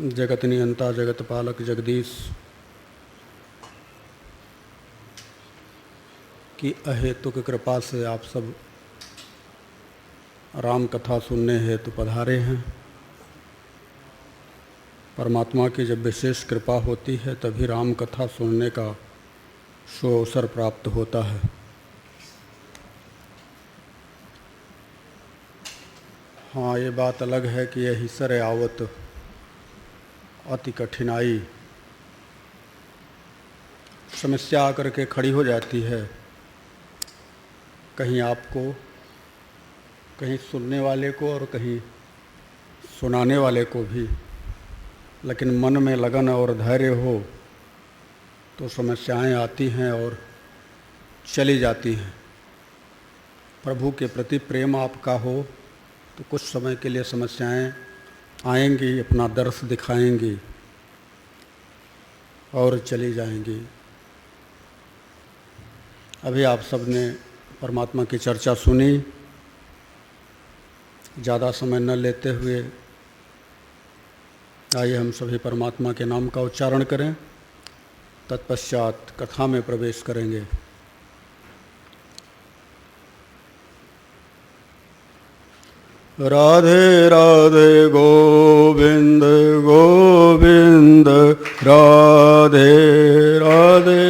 जगत नियंता जगत पालक जगदीश की अहेतुक कृपा से आप सब राम कथा सुनने हेतु पधारे हैं। परमात्मा की जब विशेष कृपा होती है तभी राम कथा सुनने का सुअवसर प्राप्त होता है। हाँ, ये बात अलग है कि यही सर आवत अति कठिनाई समस्या आकर के खड़ी हो जाती है, कहीं आपको, कहीं सुनने वाले को और कहीं सुनाने वाले को भी। लेकिन मन में लगन और धैर्य हो तो समस्याएं आती हैं और चली जाती हैं। प्रभु के प्रति प्रेम आपका हो तो कुछ समय के लिए समस्याएं आएंगी, अपना दर्श दिखाएंगी और चली जाएंगी। अभी आप सब ने परमात्मा की चर्चा सुनी। ज़्यादा समय न लेते हुए आइए हम सभी परमात्मा के नाम का उच्चारण करें, तत्पश्चात कथा में प्रवेश करेंगे। राधे राधे गोविंद गोविंद राधे राधे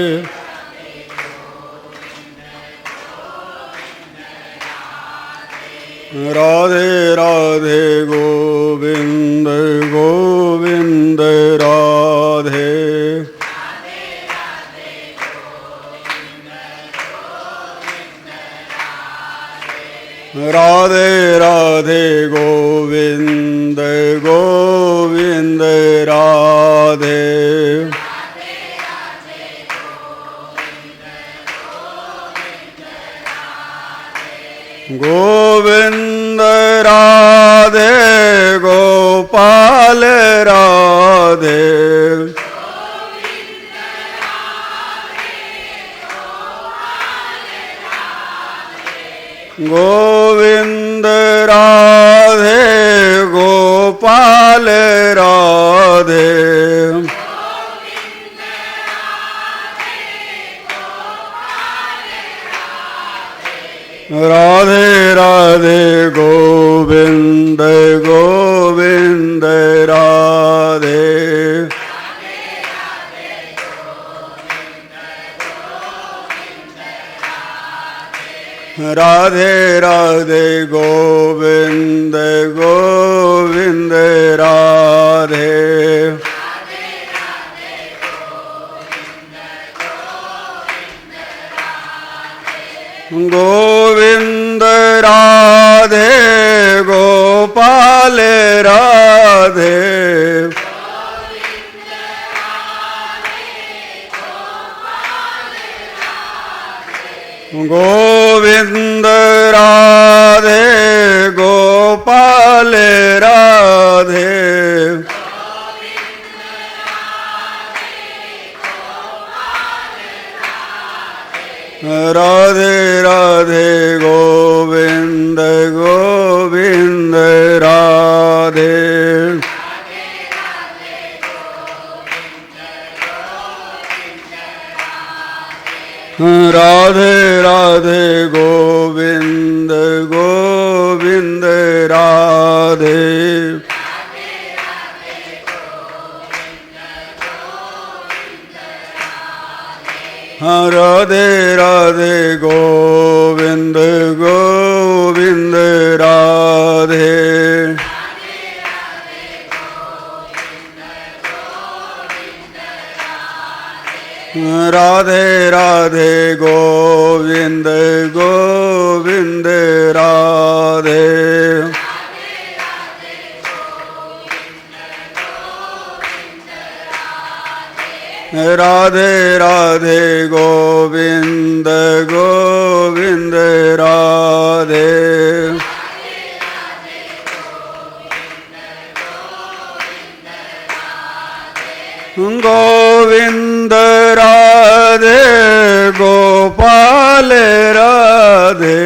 राधे राधे गोविंद गोविंद राधे राधे राधे गोविंद गोविंद राधे गोविंद राधे गोपाल राधे गोविंद राधे गोपाल राधे राधे राधे गोविंद गोविंद राधे राधे राधे गोविंद गोविंद राधे गोविंद राधे गोपाल राधे गोविंद राधे गोपाल राधे राधे राधे गोविंद गोविंद राधे राधे राधे गोविंद गोविंद राधे राधे राधे गोविंद गोविंद राधे राधे राधे गोविंद गोविंद राधे राधे राधे गोविंद गोविंद राधे गोविंद राधे गोपाल राधे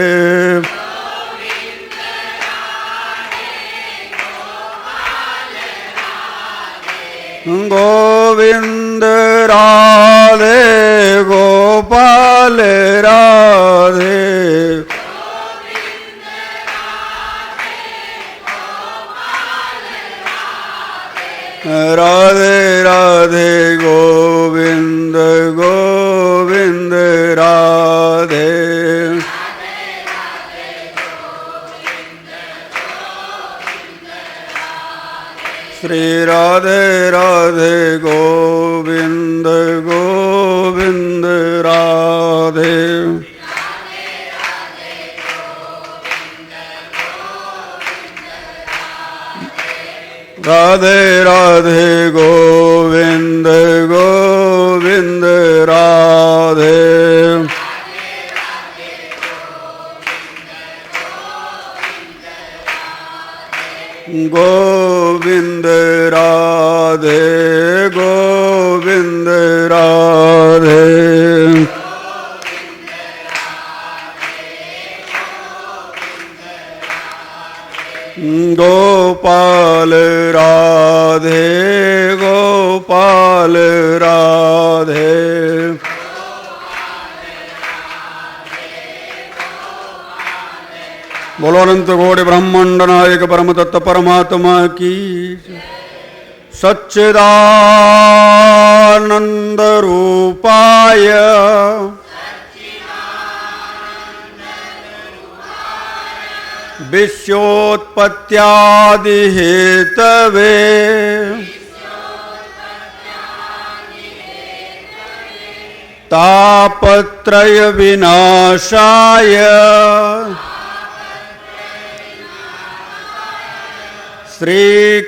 गोविंद राधे गोपाल राधे राधे राधे गोविंद गोविंद राधे श्री राधे राधे गोविंद गोविंद राधे राधे राधे गोविंद गोविंद राधे गोविंद राधे गोविंद राधे गोपाल राधे गोपाल राधे बोलो अनंत कोटि ब्रह्मांड नायक परम तत्व परमात्मा की सच्चिदानंद रूपाय विश्वोत्पत्त्यादि हेतवे तापत्रय विनाशाय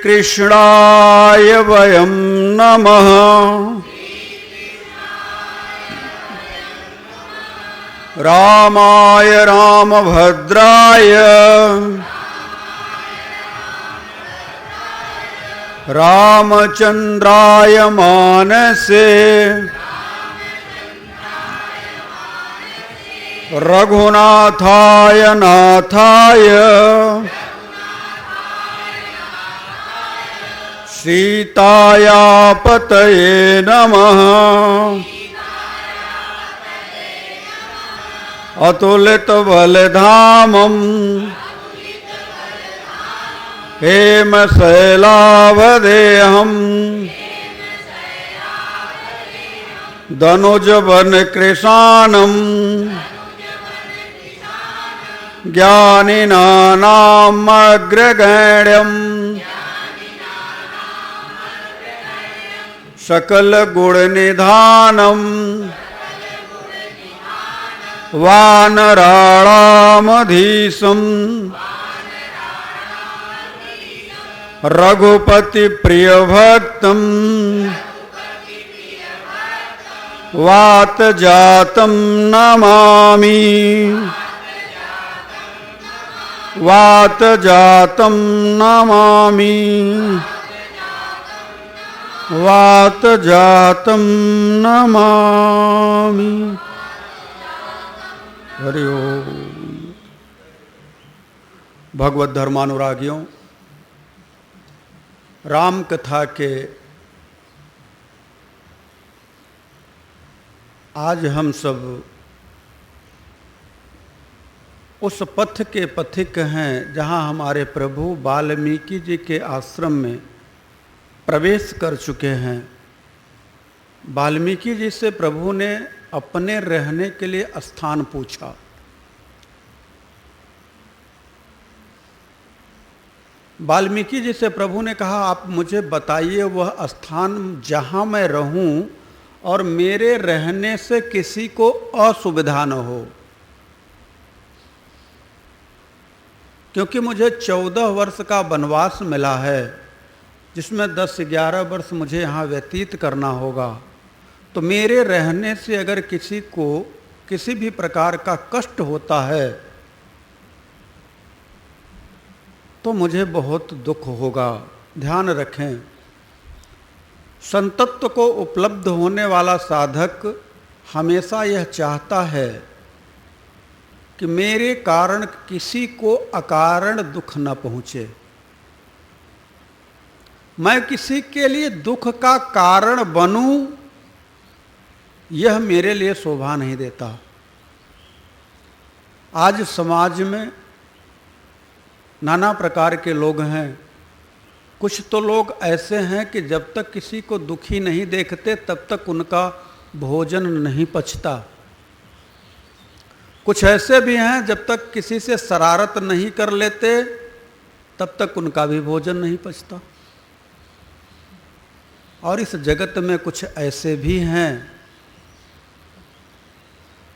श्रीकृष्णाय वयं नमः रामाय रामभद्राय रामचंद्राय मानसे रघुनाथाय नाथाय सीताया पतये नमः अतुलित बलधामं हेमशैलावदेहं दनुजवन कृशानं ज्ञानिनानामग्रगण्यं सकल गुण निधानम वानराणामधीशं रघुपति प्रिय भक्तम वात जातम नमामि वात जातम नमामि वात जातम नमामि। हरि ओम। भगवत धर्मानुरागियों, राम कथा के आज हम सब उस पथ के पथिक हैं जहाँ हमारे प्रभु वाल्मीकि जी के आश्रम में प्रवेश कर चुके हैं। वाल्मीकि जी से प्रभु ने अपने रहने के लिए स्थान पूछा। वाल्मीकि जी से प्रभु ने कहा, आप मुझे बताइए वह स्थान जहाँ मैं रहूं और मेरे रहने से किसी को असुविधा न हो, क्योंकि मुझे 14 वर्ष का वनवास मिला है, जिसमें 10-11 वर्ष मुझे यहाँ व्यतीत करना होगा। तो मेरे रहने से अगर किसी को किसी भी प्रकार का कष्ट होता है तो मुझे बहुत दुख होगा। ध्यान रखें, संतत्व को उपलब्ध होने वाला साधक हमेशा यह चाहता है कि मेरे कारण किसी को अकारण दुख न पहुँचे। मैं किसी के लिए दुख का कारण बनूं, यह मेरे लिए शोभा नहीं देता। आज समाज में नाना प्रकार के लोग हैं। कुछ तो लोग ऐसे हैं कि जब तक किसी को दुखी नहीं देखते तब तक उनका भोजन नहीं पचता। कुछ ऐसे भी हैं जब तक किसी से शरारत नहीं कर लेते तब तक उनका भी भोजन नहीं पचता। और इस जगत में कुछ ऐसे भी हैं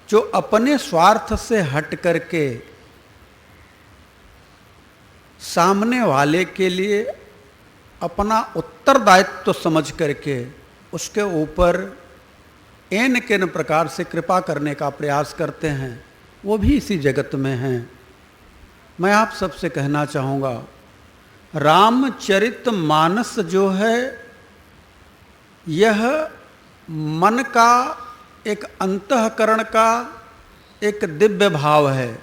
जो अपने स्वार्थ से हट करके सामने वाले के लिए अपना उत्तरदायित्व तो समझ करके उसके ऊपर एन केन प्रकार से कृपा करने का प्रयास करते हैं, वो भी इसी जगत में हैं। मैं आप सबसे कहना चाहूँगा, रामचरित मानस जो है यह मन का एक अंतःकरण का एक दिव्य भाव है।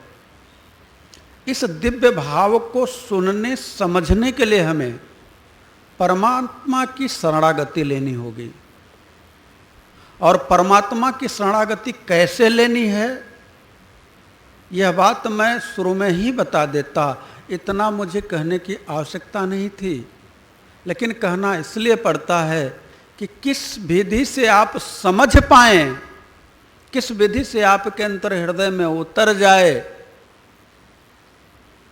इस दिव्य भाव को सुनने समझने के लिए हमें परमात्मा की शरणागति लेनी होगी। और परमात्मा की शरणागति कैसे लेनी है, यह बात मैं शुरू में ही बता देता। इतना मुझे कहने की आवश्यकता नहीं थी, लेकिन कहना इसलिए पड़ता है कि किस विधि से आप समझ पाएं, किस विधि से आपके अंतर हृदय में उतर जाए।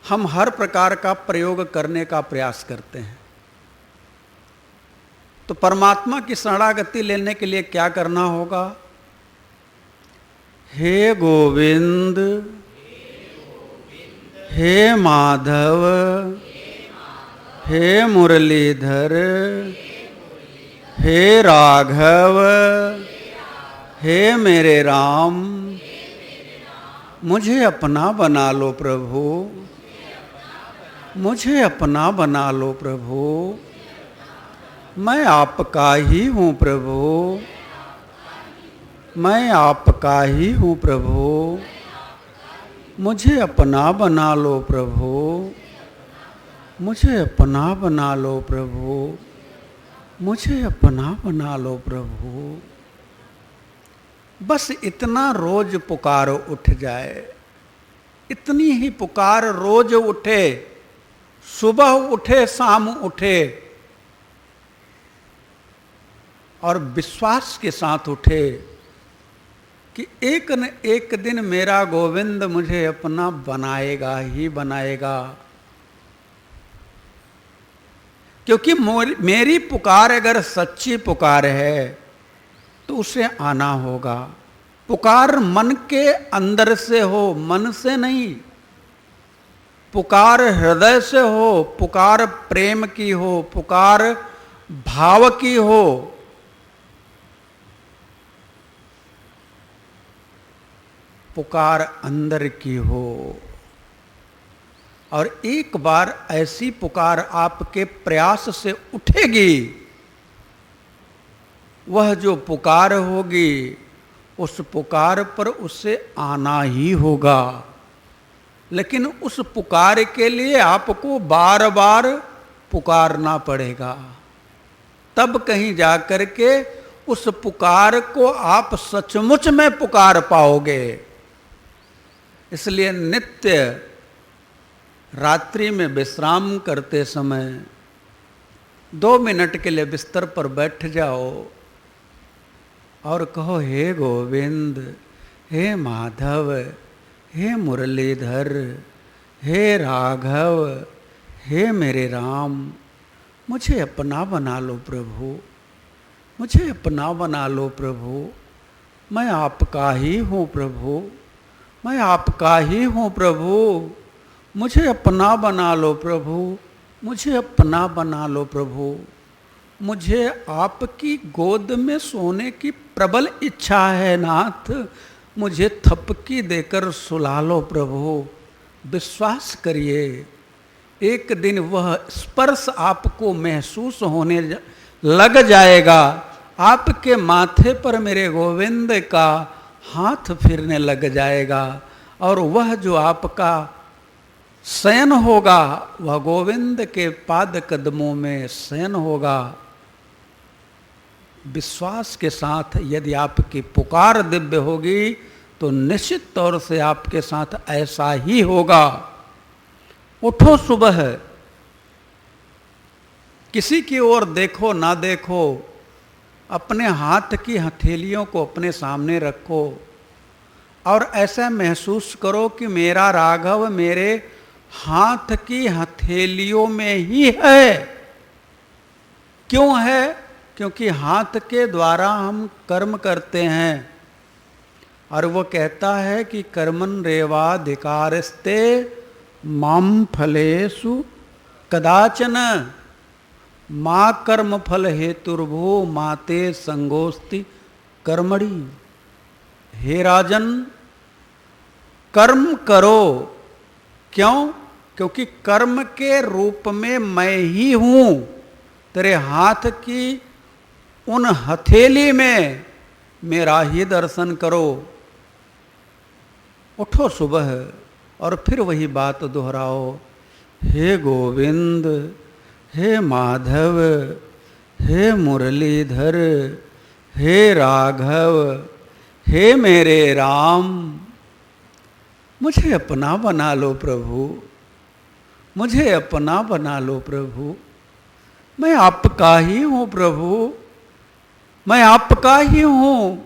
हम हर प्रकार का प्रयोग करने का प्रयास करते हैं। तो परमात्मा की शरणागति लेने के लिए क्या करना होगा? हे गोविंद, हे माधव, हे मुरलीधर, हे राघव, हे मेरे राम, मुझे अपना बना लो प्रभु, मुझे अपना बना लो प्रभु। मैं आपका ही हूँ प्रभु, मैं आपका ही हूँ प्रभु, मुझे अपना बना लो प्रभु, मुझे अपना बना लो प्रभु, मुझे अपना बना लो प्रभु। बस इतना रोज पुकार उठ जाए, इतनी ही पुकार रोज उठे, सुबह उठे शाम उठे, और विश्वास के साथ उठे कि एक न एक दिन मेरा गोविंद मुझे अपना बनाएगा ही बनाएगा। क्योंकि मेरी पुकार अगर सच्ची पुकार है तो उसे आना होगा। पुकार मन के अंदर से हो, मन से नहीं। पुकार हृदय से हो, पुकार प्रेम की हो, पुकार भाव की हो। पुकार अंदर की हो। और एक बार ऐसी पुकार आपके प्रयास से उठेगी, वह जो पुकार होगी उस पुकार पर उसे आना ही होगा। लेकिन उस पुकार के लिए आपको बार बार पुकारना पड़ेगा, तब कहीं जाकर के उस पुकार को आप सचमुच में पुकार पाओगे। इसलिए नित्य रात्रि में विश्राम करते समय 2 मिनट के लिए बिस्तर पर बैठ जाओ और कहो, हे गोविंद, हे माधव, हे मुरलीधर, हे राघव, हे मेरे राम, मुझे अपना बना लो प्रभु, मुझे अपना बना लो प्रभु। मैं आपका ही हूँ प्रभु, मैं आपका ही हूँ प्रभु, मुझे अपना बना लो प्रभु, मुझे अपना बना लो प्रभु। मुझे आपकी गोद में सोने की प्रबल इच्छा है नाथ, मुझे थपकी देकर सुला लो प्रभु। विश्वास करिए, एक दिन वह स्पर्श आपको महसूस होने लग जाएगा। आपके माथे पर मेरे गोविंद का हाथ फिरने लग जाएगा और वह जो आपका शयन होगा, वह गोविंद के पाद कदमों में शयन होगा। विश्वास के साथ यदि आपकी पुकार दिव्य होगी तो निश्चित तौर से आपके साथ ऐसा ही होगा। उठो सुबह, किसी की ओर देखो ना देखो, अपने हाथ की हथेलियों को अपने सामने रखो और ऐसा महसूस करो कि मेरा राघव मेरे हाथ की हथेलियों में ही है। क्यों है? क्योंकि हाथ के द्वारा हम कर्म करते हैं और वो कहता है कि कर्मन रेवाधिकारस्ते माम फलेषु कदाचन मां कर्म फल हेतुर्भो माते संगोस्ति कर्मणि। हे राजन, कर्म करो। क्यों? क्योंकि कर्म के रूप में मैं ही हूं। तेरे हाथ की उन हथेली में मेरा ही दर्शन करो। उठो सुबह और फिर वही बात दोहराओ, हे गोविंद, हे माधव, हे मुरलीधर, हे राघव, हे मेरे राम, मुझे अपना बना लो प्रभु, मुझे अपना बना लो प्रभु। मैं आपका ही हूं प्रभु, मैं आपका ही हूं।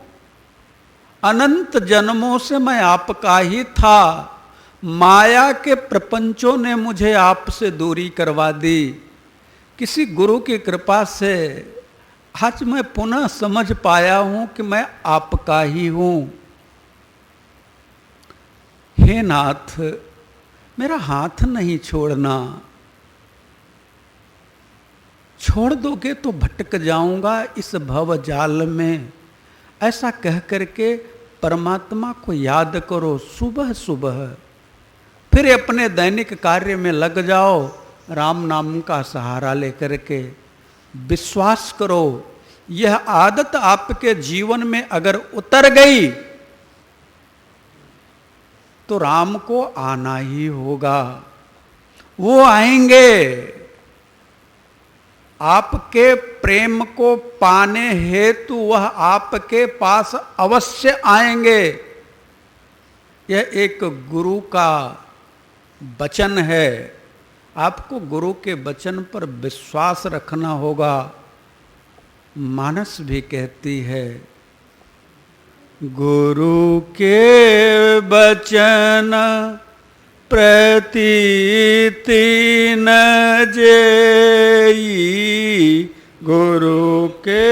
अनंत जन्मों से मैं आपका ही था। माया के प्रपंचों ने मुझे आपसे दूरी करवा दी। किसी गुरु की कृपा से आज मैं पुनः समझ पाया हूं कि मैं आपका ही हूं। हे नाथ, मेरा हाथ नहीं छोड़ना। छोड़ दोगे तो भटक जाऊंगा इस भव जाल में। ऐसा कह करके परमात्मा को याद करो सुबह सुबह। फिर अपने दैनिक कार्य में लग जाओ राम नाम का सहारा लेकर के। विश्वास करो, यह आदत आपके जीवन में अगर उतर गई तो राम को आना ही होगा। वो आएंगे, आपके प्रेम को पाने हेतु वह आपके पास अवश्य आएंगे। यह एक गुरु का वचन है। आपको गुरु के वचन पर विश्वास रखना होगा। मानस भी कहती है, गुरु के वचन प्रतीति न जेई, गुरु के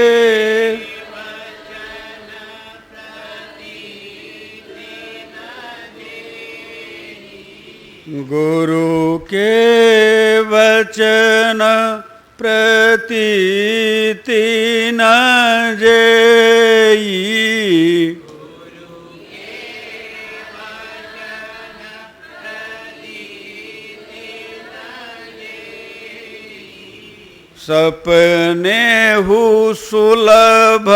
गुरु के वचन प्रतीति न जेई, सपने हु सुलभ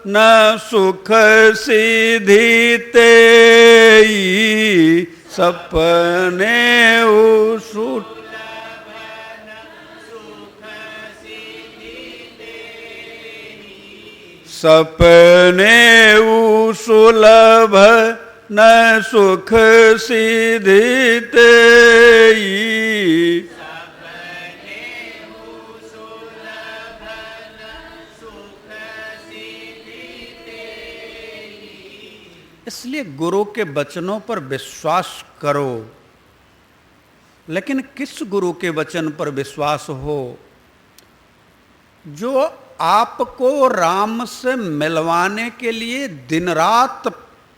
न सुख सिद्धि तेई, सपने हु सुलभ न सुख सिद्धि तेई, सपने हु सुलभ न सुख सिद्धि तेई, इसलिए गुरु के वचनों पर विश्वास करो। लेकिन किस गुरु के वचन पर विश्वास हो? जो आपको राम से मिलवाने के लिए दिन रात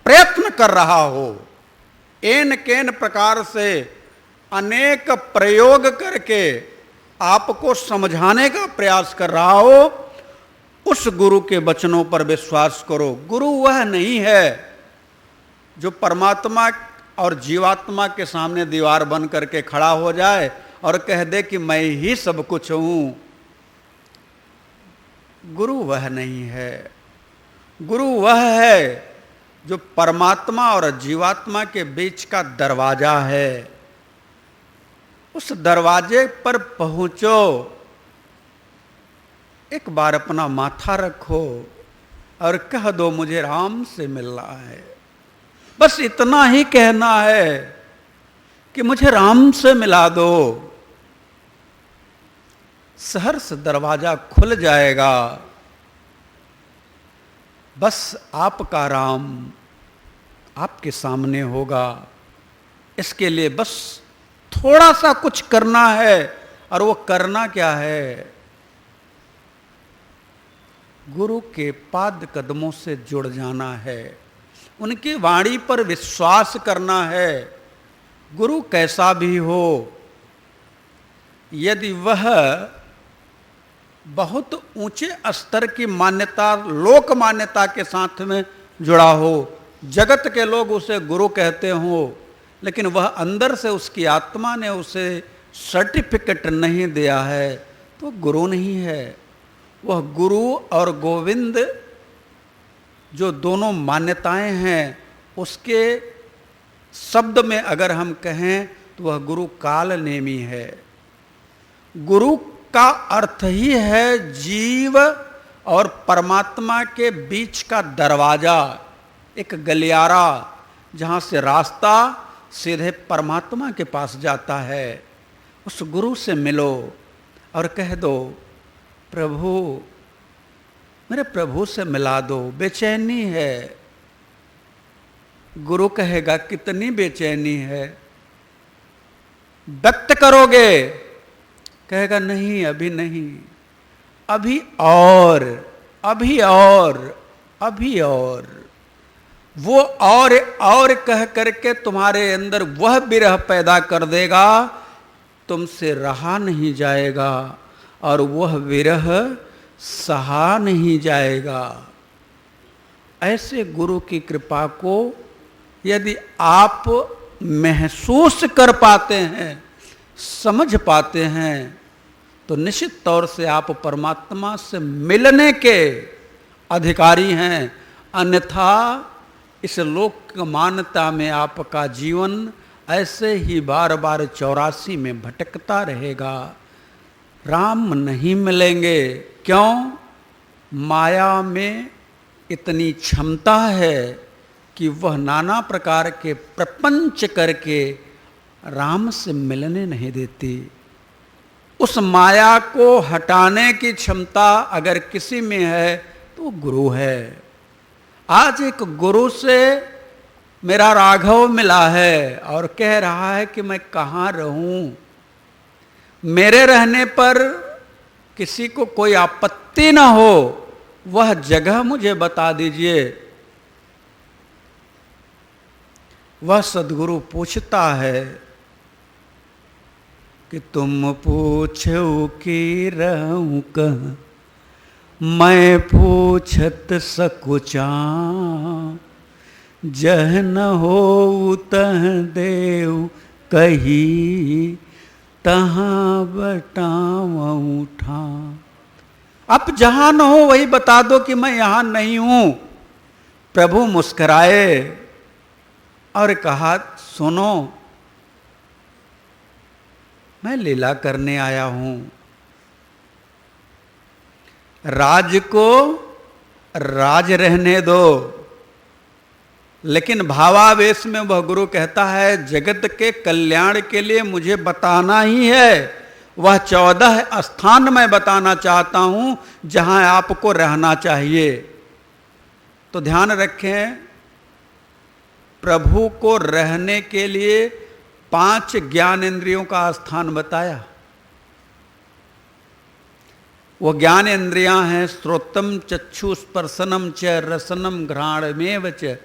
प्रयत्न कर रहा हो, एन केन प्रकार से अनेक प्रयोग करके आपको समझाने का प्रयास कर रहा हो, उस गुरु के वचनों पर विश्वास करो। गुरु वह नहीं है जो परमात्मा और जीवात्मा के सामने दीवार बन करके खड़ा हो जाए और कह दे कि मैं ही सब कुछ हूं। गुरु वह नहीं है। गुरु वह है जो परमात्मा और जीवात्मा के बीच का दरवाजा है। उस दरवाजे पर पहुंचो, एक बार अपना माथा रखो और कह दो मुझे राम से मिलना है। बस इतना ही कहना है कि मुझे राम से मिला दो। सहर्ष दरवाजा खुल जाएगा। बस आपका राम आपके सामने होगा। इसके लिए बस थोड़ा सा कुछ करना है। और वो करना क्या है? गुरु के पाद कदमों से जुड़ जाना है, उनकी वाणी पर विश्वास करना है। गुरु कैसा भी हो, यदि वह बहुत ऊंचे स्तर की मान्यता, लोक मान्यता के साथ में जुड़ा हो, जगत के लोग उसे गुरु कहते हो, लेकिन वह अंदर से उसकी आत्मा ने उसे सर्टिफिकेट नहीं दिया है, तो गुरु नहीं है। वह गुरु और गोविंद जो दोनों मान्यताएं हैं, उसके शब्द में अगर हम कहें तो वह गुरु काल नेमी है। गुरु का अर्थ ही है जीव और परमात्मा के बीच का दरवाजा, एक गलियारा जहाँ से रास्ता सीधे परमात्मा के पास जाता है। उस गुरु से मिलो और कह दो प्रभु, मेरे प्रभु से मिला दो, बेचैनी है। गुरु कहेगा कितनी बेचैनी है, व्यक्त करोगे? कहेगा नहीं, अभी नहीं, अभी और, अभी और, अभी और। वो और कह करके तुम्हारे अंदर वह विरह पैदा कर देगा, तुमसे रहा नहीं जाएगा और वह विरह सहा नहीं जाएगा। ऐसे गुरु की कृपा को यदि आप महसूस कर पाते हैं, समझ पाते हैं, तो निश्चित तौर से आप परमात्मा से मिलने के अधिकारी हैं। अन्यथा इस लोक मान्यता में आपका जीवन ऐसे ही बार बार 84 में भटकता रहेगा। राम नहीं मिलेंगे। क्यों? माया में इतनी क्षमता है कि वह नाना प्रकार के प्रपंच करके राम से मिलने नहीं देती। उस माया को हटाने की क्षमता अगर किसी में है तो गुरु है। आज एक गुरु से मेरा राघव मिला है और कह रहा है कि मैं कहाँ रहूं, मेरे रहने पर किसी को कोई आपत्ति ना हो, वह जगह मुझे बता दीजिए। वह सद्गुरु पूछता है कि तुम पूछो कि रहूं कहाँ, मैं पूछत सकुचा, जह न हो तह देव कही, तहाँ बटाऊं ठा। अब जहां न हो वही बता दो कि मैं यहां नहीं हूं। प्रभु मुस्कुराए और कहा सुनो, मैं लीला करने आया हूं। राज को राज रहने दो, लेकिन भावावेश में वह गुरु कहता है जगत के कल्याण के लिए मुझे बताना ही है। वह 14 स्थान मैं बताना चाहता हूं जहां आपको रहना चाहिए। तो ध्यान रखें, प्रभु को रहने के लिए 5 ज्ञान इंद्रियों का स्थान बताया। वो ज्ञान इंद्रियां हैं श्रोत्रम चक्षु स्पर्शनम च रसनम घ्राणमेव च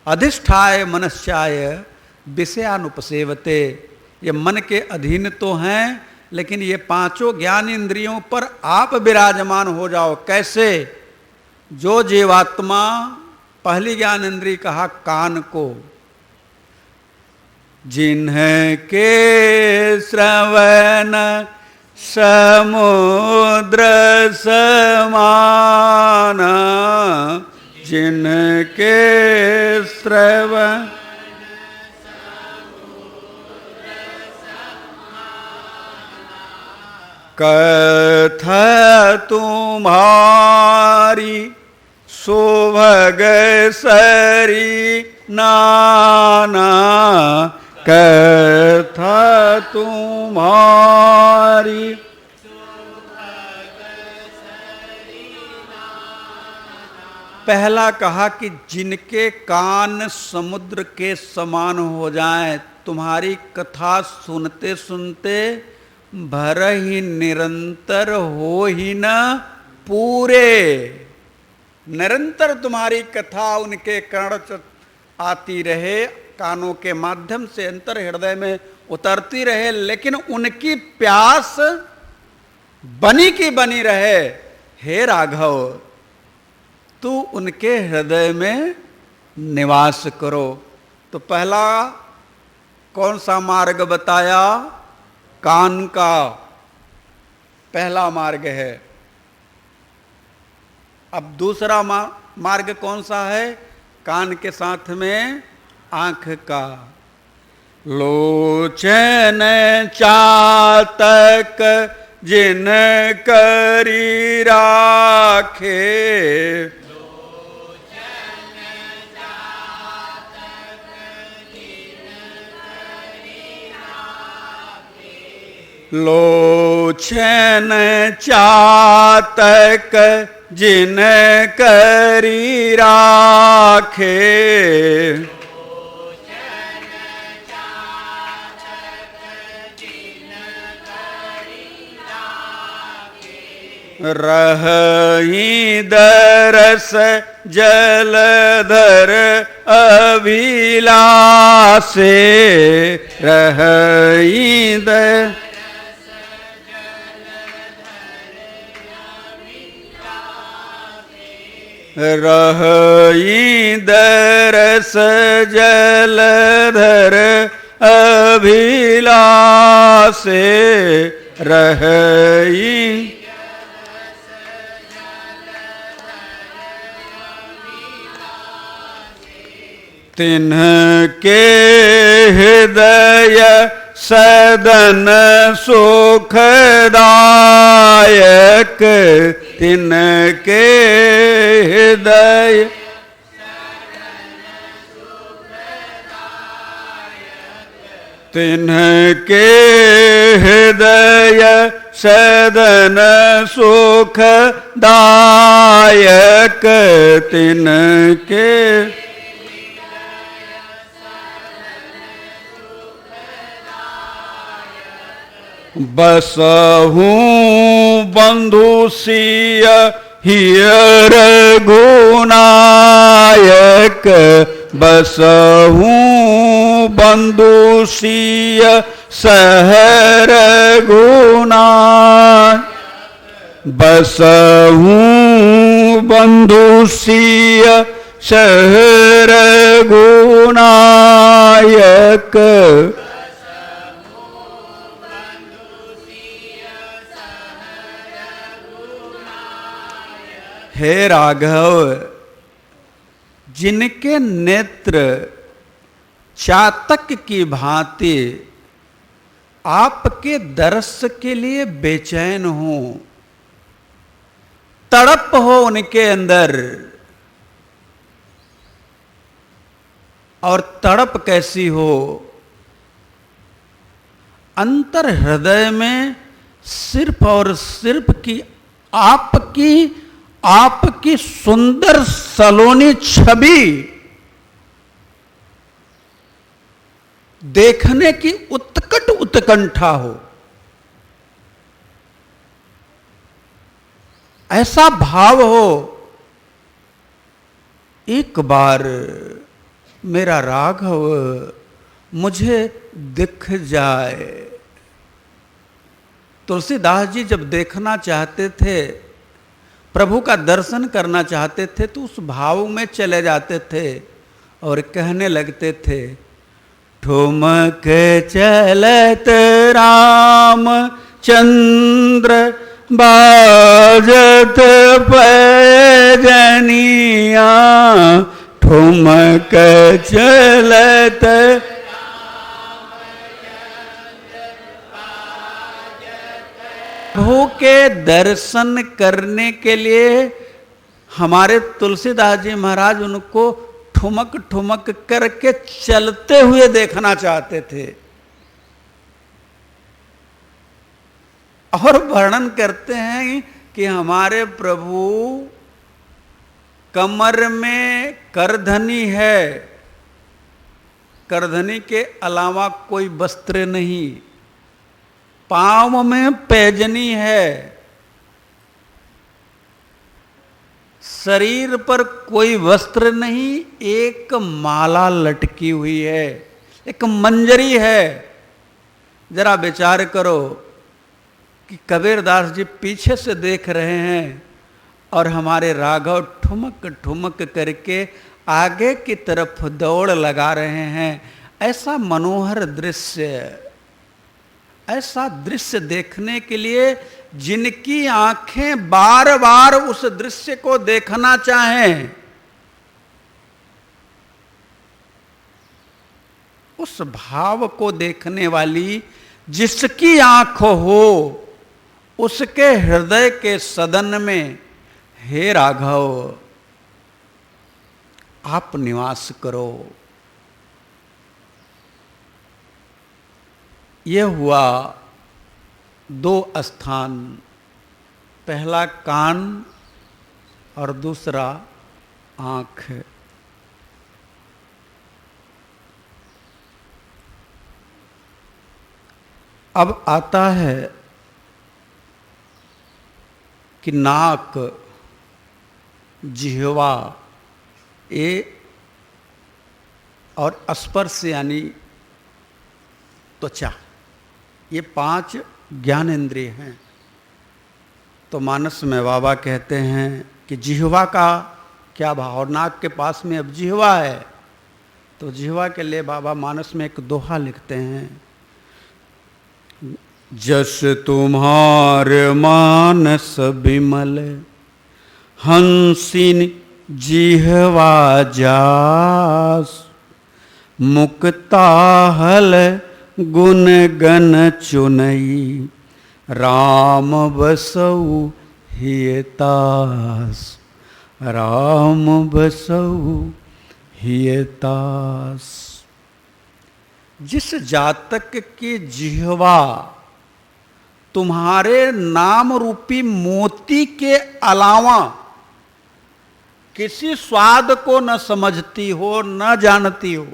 अधिष्ठाय मनश्चाय विषयानुपसेवते। ये मन के अधीन तो हैं, लेकिन ये 5 ज्ञान इंद्रियों पर आप विराजमान हो जाओ। कैसे? जो जीवात्मा, पहली ज्ञान इंद्रिय कहा कान को, जिन्हके श्रवण समुद्र समान, जिनके श्रवण कथा तुम्हारी सुभग सरी नाना, कथा तुम्हारी। पहला कहा कि जिनके कान समुद्र के समान हो जाएं, तुम्हारी कथा सुनते सुनते भर ही निरंतर हो ही न पूरे। निरंतर तुम्हारी कथा उनके कर्ण आती रहे, कानों के माध्यम से अंतर हृदय में उतरती रहे, लेकिन उनकी प्यास बनी की बनी रहे। हे राघव, तू उनके हृदय में निवास करो। तो पहला कौन सा मार्ग बताया? कान का पहला मार्ग है। अब दूसरा मार्ग कौन सा है? कान के साथ में आंख का। लोचन चातक जिन करी राखे, लोचन चातक जिन करी राखे, रही दरस जलधर अभिलाषे, रही दरस जलधर अभिलाषे, रही तिन्हके हृदय सदन सुखदायक, तिनके हृदय तिनके हृदय सदन सुखदायक, तिनके बसहूँ बंधु सिय हियर गुनायक, बसहूँ बंधु सिय सहर गुनायक, बसहूँ बंधु सिय सहर गुनायक, हे राघव, जिनके नेत्र चातक की भांति आपके दर्श के लिए बेचैन हो, तड़प हो उनके अंदर। और तड़प कैसी हो? अंतर हृदय में सिर्फ और सिर्फ की आपकी सुंदर सलोनी छवि देखने की उत्कट उत्कंठा हो, ऐसा भाव हो एक बार मेरा राघव मुझे दिख जाए। तुलसीदास जी जब देखना चाहते थे, प्रभु का दर्शन करना चाहते थे, तो उस भाव में चले जाते थे और कहने लगते थे, ठुमक चलत राम चंद्र बाजत पैजनिया, ठुमक चलत प्रभु के दर्शन करने के लिए हमारे तुलसीदास जी महाराज उनको ठुमक ठुमक करके चलते हुए देखना चाहते थे। और वर्णन करते हैं कि हमारे प्रभु कमर में करधनी है, करधनी के अलावा कोई वस्त्र नहीं, पांव में पैजनी है, शरीर पर कोई वस्त्र नहीं, एक माला लटकी हुई है, एक मंजरी है। जरा विचार करो कि कबीरदास जी पीछे से देख रहे हैं और हमारे राघव ठुमक ठुमक करके आगे की तरफ दौड़ लगा रहे हैं। ऐसा मनोहर दृश्य, ऐसा दृश्य देखने के लिए जिनकी आंखें बार बार उस दृश्य को देखना चाहें, उस भाव को देखने वाली जिसकी आंख हो, उसके हृदय के सदन में हे राघव आप निवास करो। यह हुआ दो स्थान, पहला कान और दूसरा आंख। अब आता है कि नाक, जिह्वा, ये और स्पर्श यानी त्वचा, ये 5 ज्ञानेंद्रिय हैं। तो मानस में बाबा कहते हैं कि जिह्वा का क्या भाव, और नाक के पास में अब जिह्वा है, तो जिह्वा के लिए बाबा मानस में एक दोहा लिखते हैं, जस तुम्हारे मानस विमल हंसिन जिह्वा जास, मुक्ता हल गुण गण चुनई, राम बसऊ हियतास, राम बसऊ हियतास। जिस जातक की जिह्वा तुम्हारे नाम रूपी मोती के अलावा किसी स्वाद को न समझती हो, न जानती हो,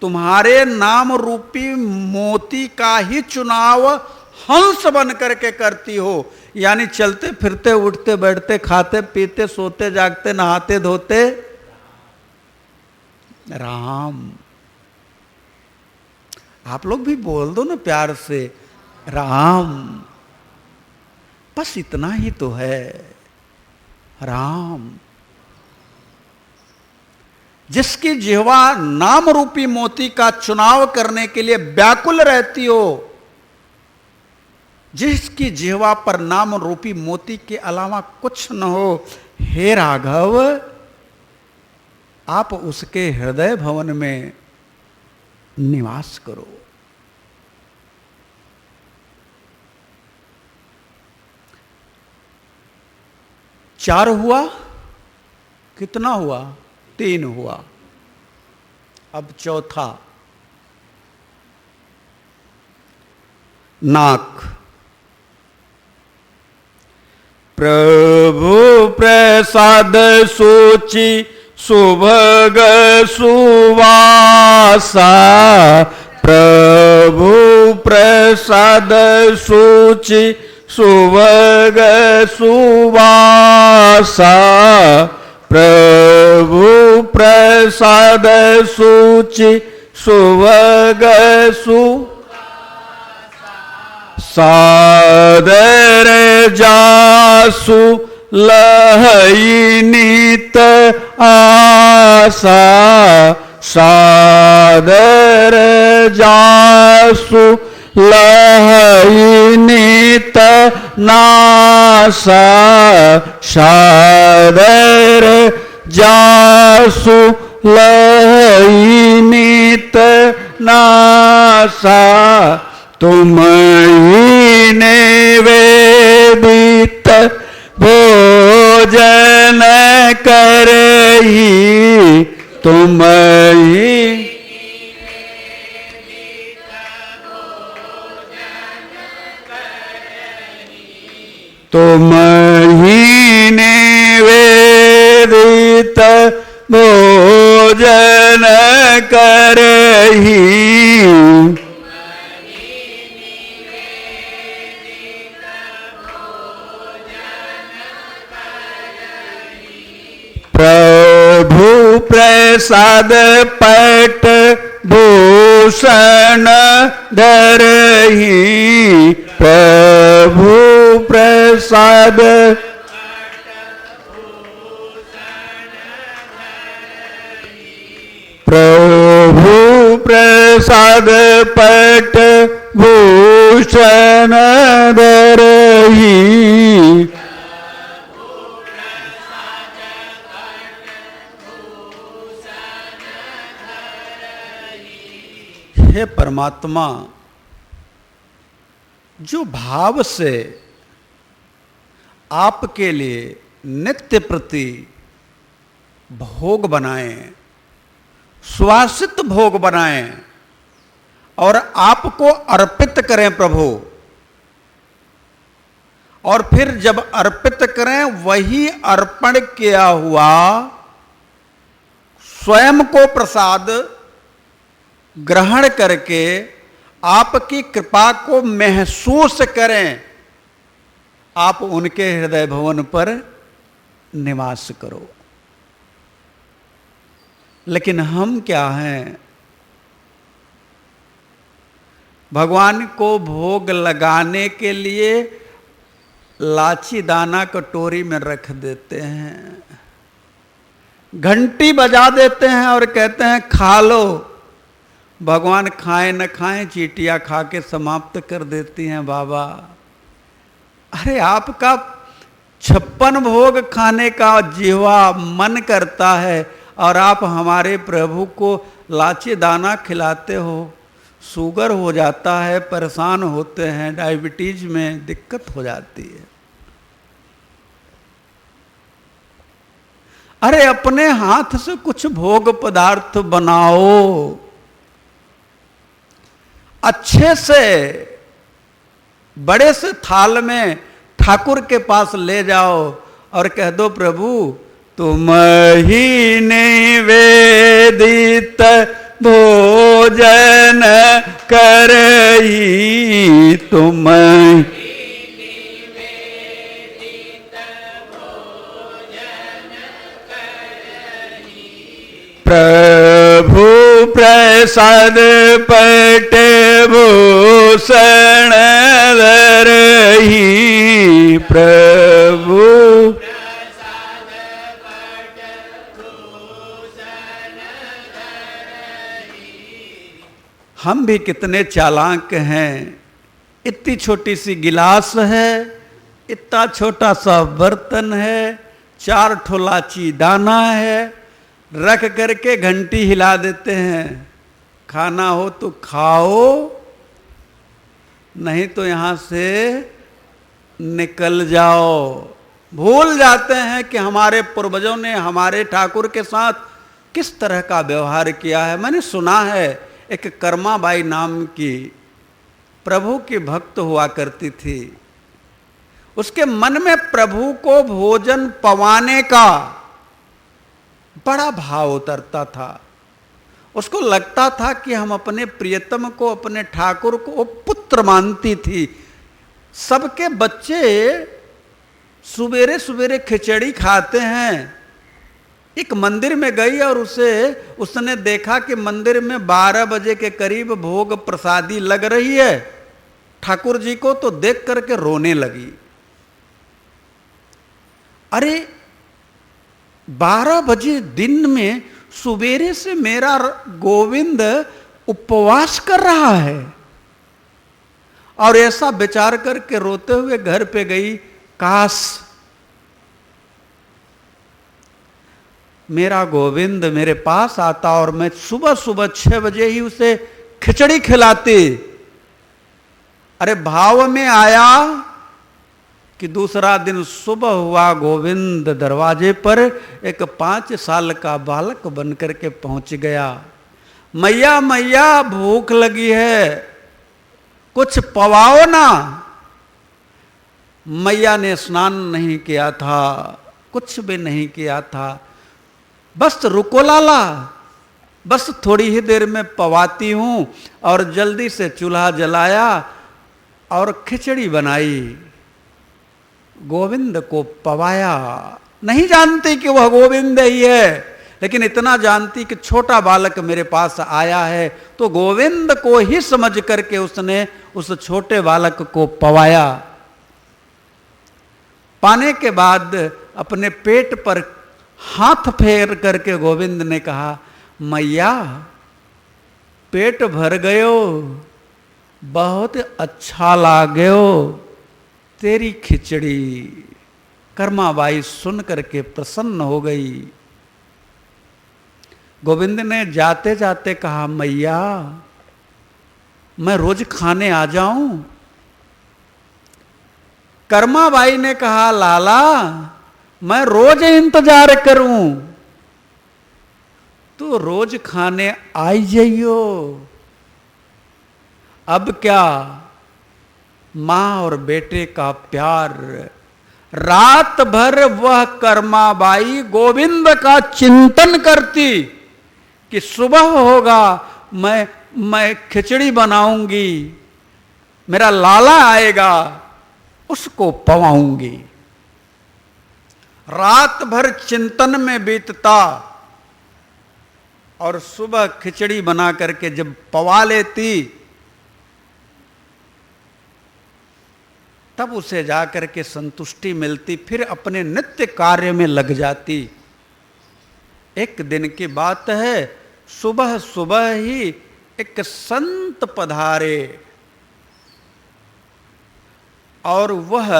तुम्हारे नाम रूपी मोती का ही चुनाव हंस बन करके करती हो, यानी चलते फिरते उठते बैठते खाते पीते सोते जागते नहाते धोते राम। आप लोग भी बोल दो ना प्यार से, राम। बस इतना ही तो है, राम। जिसकी जिह्वा नाम रूपी मोती का चुनाव करने के लिए व्याकुल रहती हो, जिसकी जिह्वा पर नाम रूपी मोती के अलावा कुछ न हो, हे राघव आप उसके हृदय भवन में निवास करो। चार हुआ, कितना हुआ? 3 हुआ। अब चौथा, नाक। प्रभु प्रसाद सोची सुभग सुवासा, प्रभु प्रसाद सोची सुभग सुवासा, प्रभु प्रसाद सोची सुभग सादर जासु लहई नित आशा, सादर जासु लहई नित नासा, सादर जासु लहई नित नासा, तुम ही निवेदित भोजन करही, तुम ही तुम ही निवेदित भोजन करही, प्रभु प्रसाद पट भूषण धरही, प्रभु प्रसाद प्रभु प्रसाद पट भूषण धरही, हे परमात्मा, जो भाव से आपके लिए नित्य प्रति भोग बनाएं, सुवासित भोग बनाएं और आपको अर्पित करें प्रभु, और फिर जब अर्पित करें वही अर्पण किया हुआ स्वयं को प्रसाद ग्रहण करके आपकी कृपा को महसूस करें, आप उनके हृदय भवन पर निवास करो। लेकिन हम क्या हैं, भगवान को भोग लगाने के लिए लाची दाना कटोरी में रख देते हैं, घंटी बजा देते हैं और कहते हैं खा लो। भगवान खाएं न खाएं, चीटियां खा के समाप्त कर देती हैं बाबा। अरे आपका 56 भोग खाने का जिह्वा मन करता है और आप हमारे प्रभु को लाची दाना खिलाते हो। शुगर हो जाता है, परेशान होते हैं, डायबिटीज में दिक्कत हो जाती है। अरे अपने हाथ से कुछ भोग पदार्थ बनाओ, अच्छे से बड़े से थाल में ठाकुर के पास ले जाओ और कह दो प्रभु तुम ही निवेदित भोजन करही, तुम प्रभु प्रसाद पट भूषण धरही, प्रभु हम भी कितने चालाक हैं। इतनी छोटी सी गिलास है, इतना छोटा सा बर्तन है, 4 ठोलाची दाना है, रख करके घंटी हिला देते हैं। खाना हो तो खाओ, नहीं तो यहां से निकल जाओ। भूल जाते हैं कि हमारे पूर्वजों ने हमारे ठाकुर के साथ किस तरह का व्यवहार किया है। मैंने सुना है एक कर्माबाई नाम की प्रभु की भक्त हुआ करती थी, उसके मन में प्रभु को भोजन पवाने का बड़ा भाव उतरता था। उसको लगता था कि हम अपने प्रियतम को, अपने ठाकुर को पुत्र मानती थी। सबके बच्चे सुबेरे सुबेरे खिचड़ी खाते हैं। एक मंदिर में गई और उसने देखा कि मंदिर में 12 बजे के करीब भोग प्रसादी लग रही है। ठाकुर जी को तो देख करके रोने लगी। अरे 12 बजे दिन में सुबेरे से मेरा गोविंद उपवास कर रहा है। और ऐसा विचार करके रोते हुए घर पे गई, काश मेरा गोविंद मेरे पास आता और मैं सुबह सुबह 6 बजे ही उसे खिचड़ी खिलाती। अरे भाव में आया कि दूसरा दिन सुबह हुआ, गोविंद दरवाजे पर एक 5 साल का बालक बनकर के पहुंच गया। मैया मैया भूख लगी है, कुछ पवाओ ना। मैया ने स्नान नहीं किया था, कुछ भी नहीं किया था। बस रुको लाला, बस थोड़ी ही देर में पवाती हूं। और जल्दी से चूल्हा जलाया और खिचड़ी बनाई, गोविंद को पवाया। नहीं जानती कि वह गोविंद ही है, लेकिन इतना जानती कि छोटा बालक मेरे पास आया है, तो गोविंद को ही समझ करके उसने उस छोटे बालक को पवाया। पाने के बाद अपने पेट पर हाथ फेर करके गोविंद ने कहा, मैया पेट भर गयो, बहुत अच्छा लागयो तेरी खिचड़ी। कर्माबाई सुन करके प्रसन्न हो गई। गोविंद ने जाते जाते कहा, मैया मैं रोज खाने आ जाऊं? कर्माबाई ने कहा, लाला मैं रोज इंतजार करूं, तो रोज खाने आई जाइयो। अब क्या, मां और बेटे का प्यार। रात भर वह कर्माबाई गोविंद का चिंतन करती कि सुबह होगा, मैं खिचड़ी बनाऊंगी, मेरा लाला आएगा, उसको पवाऊंगी। रात भर चिंतन में बीतता और सुबह खिचड़ी बना करके जब पवा लेती, तब उसे जाकर के संतुष्टि मिलती, फिर अपने नित्य कार्य में लग जाती। एक दिन की बात है, सुबह सुबह ही एक संत पधारे और वह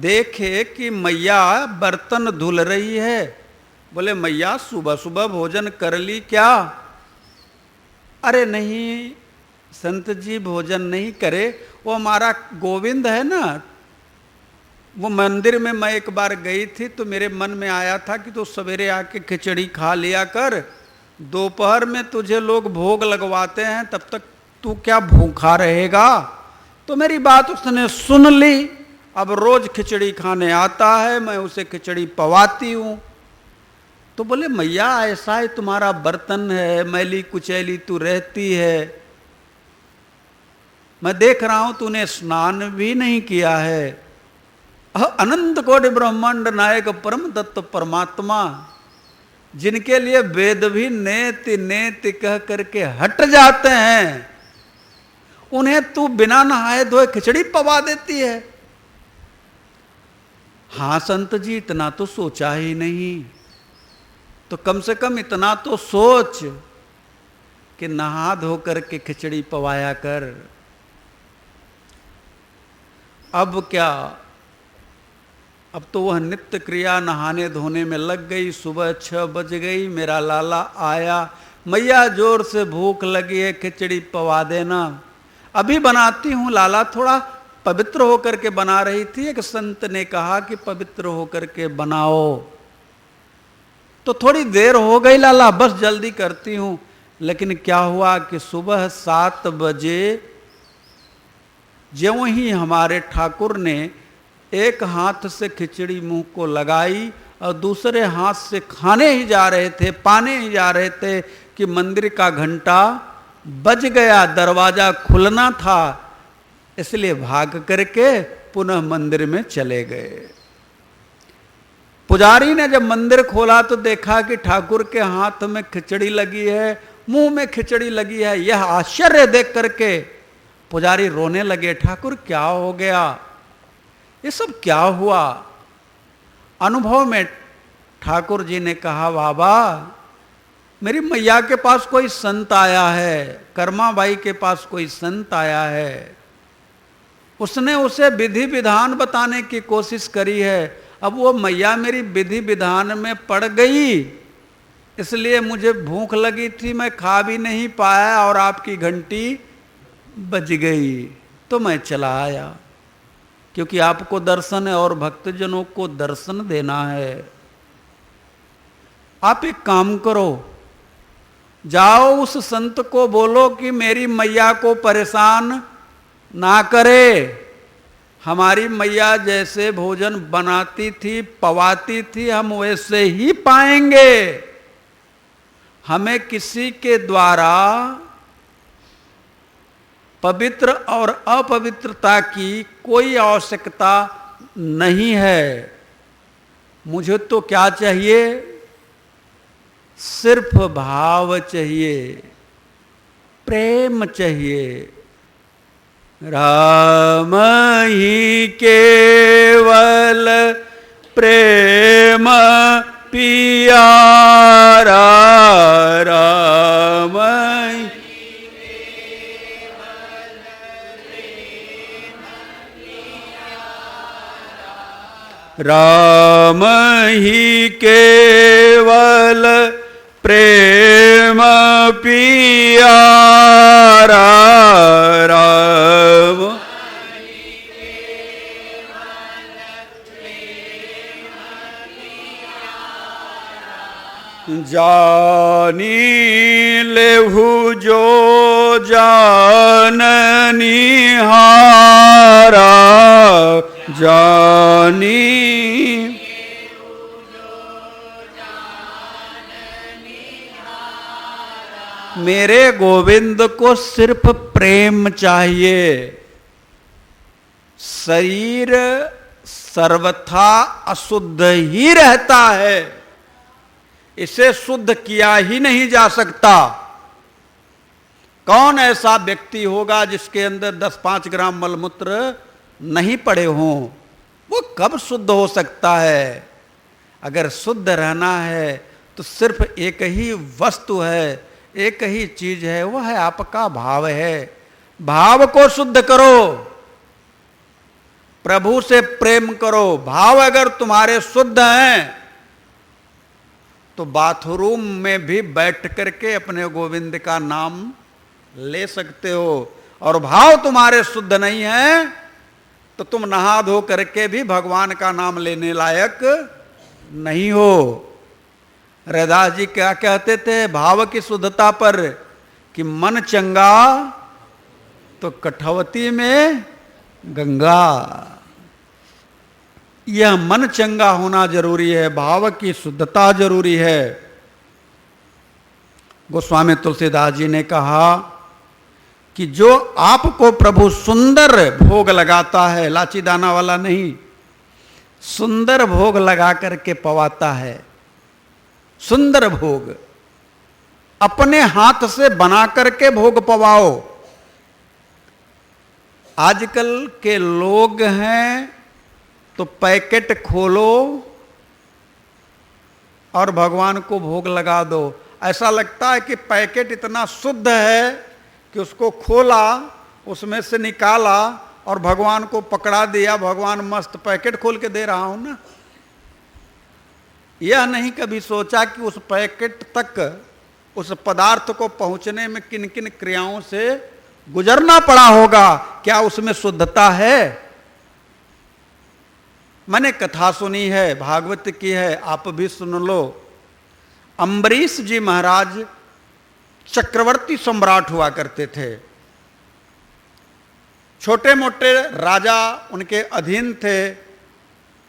देखे कि मैया बर्तन धुल रही है। बोले, मैया सुबह सुबह भोजन कर ली क्या? अरे नहीं संत जी, भोजन नहीं करे, वो हमारा गोविंद है ना, वो मंदिर में मैं एक बार गई थी तो मेरे मन में आया था कि तो सवेरे आके खिचड़ी खा लिया कर, दोपहर में तुझे लोग भोग लगवाते हैं, तब तक तू क्या भूखा रहेगा? तो मेरी बात उसने सुन ली। अब रोज खिचड़ी खाने आता है, मैं उसे खिचड़ी पवाती हूं। तो बोले, मैया ऐसा ही तुम्हारा बर्तन है, मैली कुचैली तू रहती है, मैं देख रहा हूं तूने स्नान भी नहीं किया है। अनंत कोटि ब्रह्मांड नायक परम तत्व परमात्मा, जिनके लिए वेद भी नेति नेति कह करके हट जाते हैं, उन्हें तू बिना नहाए धोए खिचड़ी पवा देती है। हां संत जी, इतना तो सोचा ही नहीं, तो कम से कम इतना तो सोच कि नहा धो करके खिचड़ी पवाया कर। अब क्या, अब तो वह नित्य क्रिया नहाने धोने में लग गई। सुबह 6 बज गई, मेरा लाला आया, मैया जोर से भूख लगी है, खिचड़ी पवा देना। अभी बनाती हूं लाला, थोड़ा पवित्र होकर के बना रही थी। एक संत ने कहा कि पवित्र होकर के बनाओ, तो थोड़ी देर हो गई लाला, बस जल्दी करती हूं। लेकिन क्या हुआ कि सुबह 7 बजे ज्यों ही हमारे ठाकुर ने एक हाथ से खिचड़ी मुंह को लगाई और दूसरे हाथ से खाने ही जा रहे थे, पाने ही जा रहे थे कि मंदिर का घंटा बज गया, दरवाजा खुलना था, इसलिए भाग करके पुनः मंदिर में चले गए। पुजारी ने जब मंदिर खोला तो देखा कि ठाकुर के हाथ में खिचड़ी लगी है, मुंह में खिचड़ी लगी है। यह आश्चर्य देख करके पुजारी रोने लगे, ठाकुर क्या हो गया, ये सब क्या हुआ? अनुभव में ठाकुर जी ने कहा, बाबा मेरी मैया के पास कोई संत आया है, कर्माबाई के पास कोई संत आया है, उसने उसे विधि विधान बताने की कोशिश करी है। अब वो मैया मेरी विधि विधान में पड़ गई, इसलिए मुझे भूख लगी थी, मैं खा भी नहीं पाया और आपकी घंटी बज गई। तो मैं चला आया, क्योंकि आपको दर्शन है और भक्तजनों को दर्शन देना है। आप एक काम करो, जाओ उस संत को बोलो कि मेरी मैया को परेशान ना करे। हमारी मैया जैसे भोजन बनाती थी, पवाती थी, हम वैसे ही पाएंगे। हमें किसी के द्वारा पवित्र और अपवित्रता की कोई आवश्यकता नहीं है। मुझे तो क्या चाहिए? सिर्फ भाव चाहिए, प्रेम चाहिए। राम ही केवल प्रेम पियारा, राम राम ही केवल प्रेम पियारा, राम जानी लेहु जो जाननी हारा, जानी मेरे गोविंद को सिर्फ प्रेम चाहिए। शरीर सर्वथा अशुद्ध ही रहता है, इसे शुद्ध किया ही नहीं जा सकता। कौन ऐसा व्यक्ति होगा जिसके अंदर 10-5 ग्राम मलमूत्र नहीं पड़े हों? वो कब शुद्ध हो सकता है? अगर शुद्ध रहना है तो सिर्फ एक ही वस्तु है, एक ही चीज है, वह है आपका भाव है। भाव को शुद्ध करो, प्रभु से प्रेम करो। भाव अगर तुम्हारे शुद्ध हैं तो बाथरूम में भी बैठ करके अपने गोविंद का नाम ले सकते हो। और भाव तुम्हारे शुद्ध नहीं है तो तुम नहा धो करके भी भगवान का नाम लेने लायक नहीं हो। रैदास जी क्या कहते थे भाव की शुद्धता पर कि मन चंगा तो कठौती में गंगा। यह मन चंगा होना जरूरी है, भाव की शुद्धता जरूरी है। गोस्वामी तुलसीदास जी ने कहा कि जो आपको प्रभु सुंदर भोग लगाता है, लाची दाना वाला नहीं, सुंदर भोग लगा करके पवाता है, सुंदर भोग अपने हाथ से बना करके भोग पवाओ। आजकल के लोग हैं तो पैकेट खोलो और भगवान को भोग लगा दो। ऐसा लगता है कि पैकेट इतना शुद्ध है कि उसको खोला, उसमें से निकाला और भगवान को पकड़ा दिया। भगवान मस्त पैकेट खोल के दे रहा हूं ना। यह नहीं कभी सोचा कि उस पैकेट तक, उस पदार्थ को पहुंचने में किन किन क्रियाओं से गुजरना पड़ा होगा। क्या उसमें शुद्धता है? मैंने कथा सुनी है, भागवत की है, आप भी सुन लो। अम्बरीश जी महाराज चक्रवर्ती सम्राट हुआ करते थे। छोटे मोटे राजा उनके अधीन थे।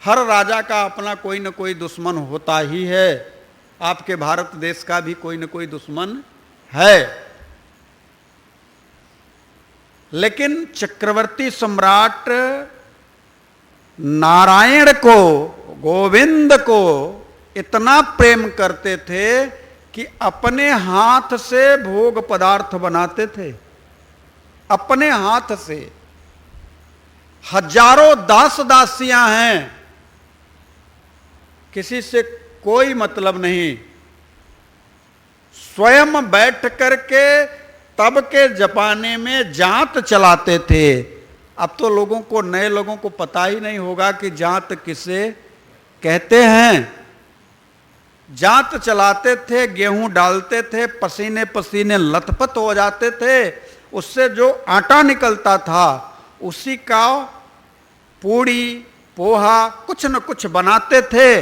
हर राजा का अपना कोई न कोई दुश्मन होता ही है। आपके भारत देश का भी कोई न कोई दुश्मन है। लेकिन चक्रवर्ती सम्राट नारायण को, गोविंद को इतना प्रेम करते थे कि अपने हाथ से भोग पदार्थ बनाते थे। अपने हाथ से। हजारों दास दासियां हैं, किसी से कोई मतलब नहीं। स्वयं बैठ करके तब के जमाने में जांत चलाते थे। अब तो लोगों को, नए लोगों को पता ही नहीं होगा कि जांत किसे कहते हैं। जांत चलाते थे, गेहूं डालते थे, पसीने पसीने लथपथ हो जाते थे। उससे जो आटा निकलता था उसी का पूड़ी पोहा कुछ न कुछ बनाते थे,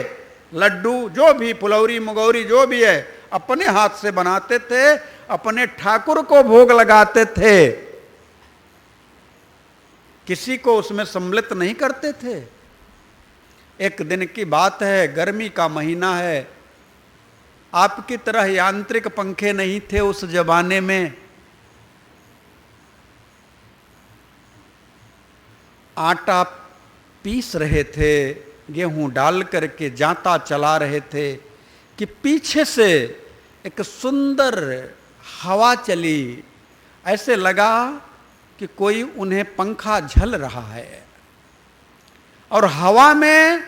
लड्डू जो भी, फुलौरी मुगौरी जो भी है अपने हाथ से बनाते थे, अपने ठाकुर को भोग लगाते थे, किसी को उसमें सम्मिलित नहीं करते थे। एक दिन की बात है, गर्मी का महीना है, आपकी तरह यांत्रिक पंखे नहीं थे उस जमाने में। आटा पीस रहे थे, गेहूं डाल करके जाता चला रहे थे कि पीछे से एक सुंदर हवा चली, ऐसे लगा कि कोई उन्हें पंखा झल रहा है, और हवा में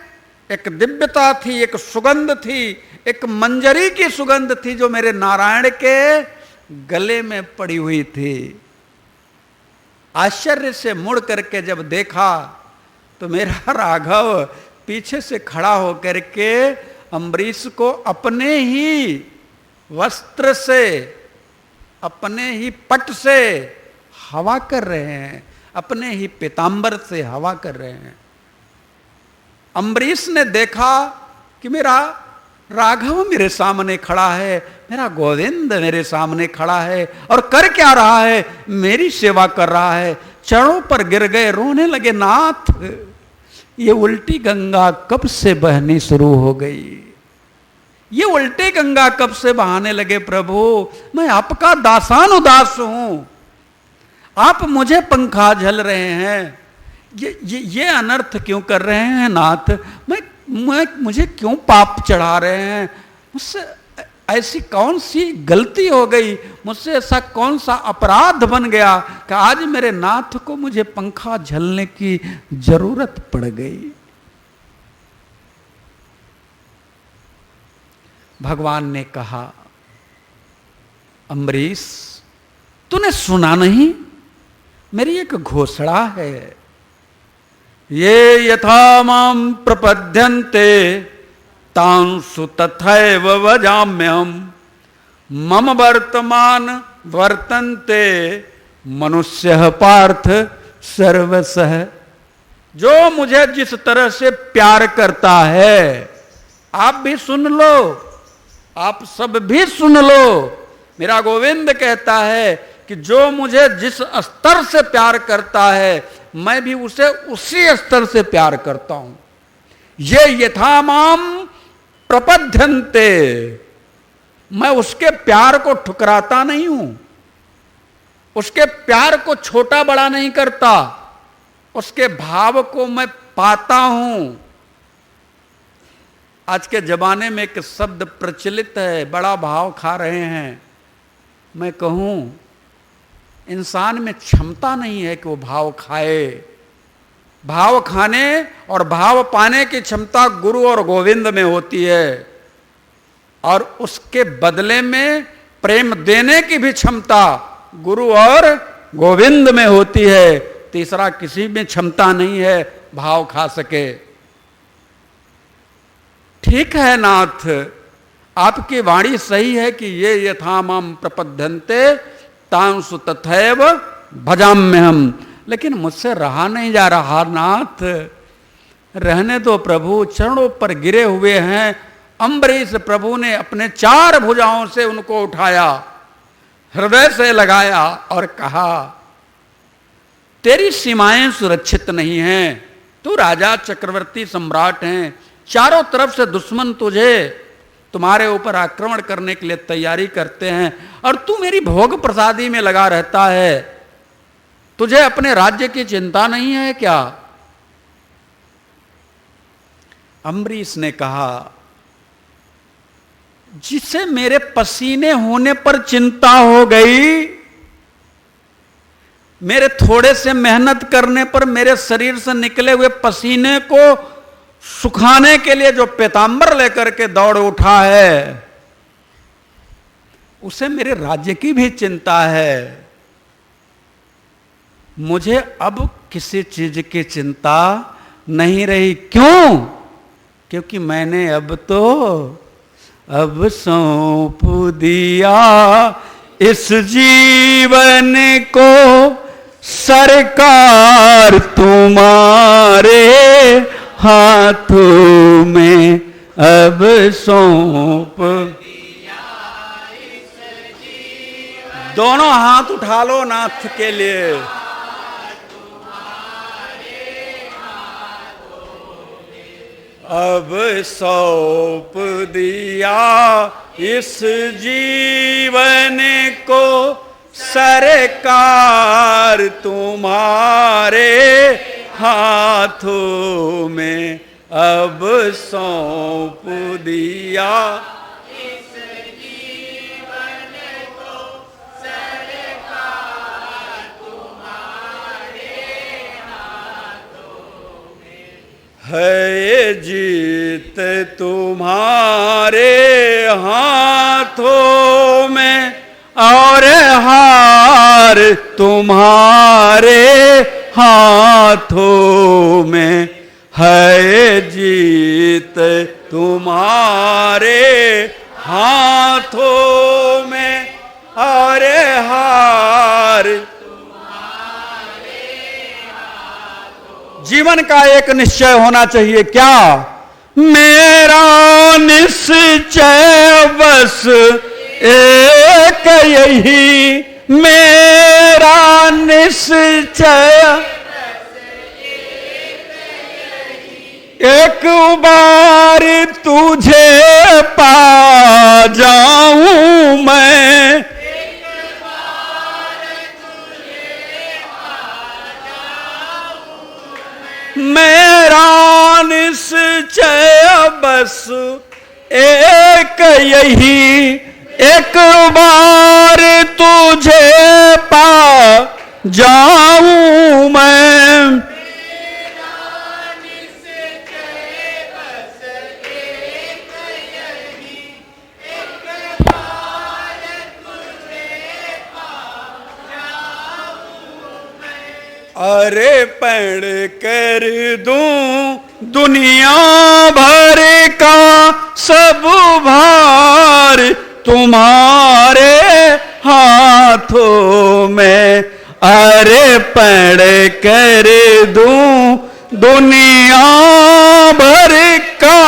एक दिव्यता थी, एक सुगंध थी, एक मंजरी की सुगंध थी जो मेरे नारायण के गले में पड़ी हुई थी। आश्चर्य से मुड़ करके जब देखा तो मेरा राघव पीछे से खड़ा होकर के अम्बरीश को अपने ही वस्त्र से, अपने ही पट से हवा कर रहे हैं, अपने ही पीतांबर से हवा कर रहे हैं। अम्बरीश ने देखा कि मेरा राघव मेरे सामने खड़ा है, मेरा गोविंद मेरे सामने खड़ा है, और कर क्या रहा है, मेरी सेवा कर रहा है। चरणों पर गिर गए, रोने लगे, नाथ ये उल्टी गंगा कब से बहनी शुरू हो गई, ये उल्टी गंगा कब से बहाने लगे प्रभु, मैं आपका दासानुदास हूं, आप मुझे पंखा झल रहे हैं, ये अनर्थ क्यों कर रहे हैं नाथ, मुझे क्यों पाप चढ़ा रहे हैं, मुझसे ऐसी कौन सी गलती हो गई, मुझसे ऐसा कौन सा अपराध बन गया कि आज मेरे नाथ को मुझे पंखा झलने की जरूरत पड़ गई। भगवान ने कहा, अम्बरीश तूने सुना नहीं, मेरी एक घोषणा है, ये यथा मां प्रपद्यन्ते तांसु तथैव वजाम्यहम्, मम वर्तमान वर्तन्ते मनुष्यः पार्थ सर्वशः। जो मुझे जिस तरह से प्यार करता है, आप भी सुन लो, आप सब भी सुन लो, मेरा गोविंद कहता है कि जो मुझे जिस स्तर से प्यार करता है, मैं भी उसे उसी स्तर से प्यार करता हूं। ये यथा माम प्रपद्यन्ते, मैं उसके प्यार को ठुकराता नहीं हूं, उसके प्यार को छोटा बड़ा नहीं करता, उसके भाव को मैं पाता हूं। आज के जमाने में एक शब्द प्रचलित है, बड़ा भाव खा रहे हैं। मैं कहूं इंसान में क्षमता नहीं है कि वो भाव खाए। भाव खाने और भाव पाने की क्षमता गुरु और गोविंद में होती है, और उसके बदले में प्रेम देने की भी क्षमता गुरु और गोविंद में होती है। तीसरा किसी में क्षमता नहीं है भाव खा सके। ठीक है नाथ, आपकी वाणी सही है कि ये यथा माम प्रपद्यन्ते तांसु तथैव भजाम्यहम्, लेकिन मुझसे रहा नहीं जा रहा नाथ, रहने दो प्रभु, चरणों पर गिरे हुए हैं। अम्बरीश प्रभु ने अपने 4 भुजाओं से उनको उठाया, हृदय से लगाया और कहा, तेरी सीमाएं सुरक्षित नहीं हैं, तू राजा चक्रवर्ती सम्राट हैं, चारों तरफ से दुश्मन तुझे तुम्हारे ऊपर आक्रमण करने के लिए तैयारी करते हैं, और तू मेरी भोग प्रसादी में लगा रहता है, तुझे अपने राज्य की चिंता नहीं है क्या? अम्बरीश ने कहा, जिसे मेरे पसीने होने पर चिंता हो गई, मेरे थोड़े से मेहनत करने पर मेरे शरीर से निकले हुए पसीने को सुखाने के लिए जो पीतांबर लेकर के दौड़ उठा है, उसे मेरे राज्य की भी चिंता है। मुझे अब किसी चीज की चिंता नहीं रही। क्यों? क्योंकि मैंने अब सौंप दिया इस जीवन को सरकार तुम्हारे हाथों में अब सौंप। दोनों हाथ उठा लो नाथ के लिए। अब सौंप दिया इस जीवन को सरकार तुम्हारे हाथों में अब सौंप दिया इस जीवन को सरकार तुम्हारे हाथों में। है जीत तुम्हारे हाथों में और हार तुम्हारे हाथों में। है जीत तुम्हारे हाथों में और हार तुम्हारे हाथों। जीवन का एक निश्चय होना चाहिए, क्या? मेरा निश्चय बस एक यही, मेरा निश्चय एक बार तुझे पा जाऊं मैं। एक बार तुझे पा जाऊं मैं। मेरा निश्चय बस एक यही, एक बार तुझे पा जाऊं मैं। अरे पढ़ कर दूं दुनिया भर का सब भार तुम्हारे हाथों में। अरे पढ़ कर दूं दुनिया भर का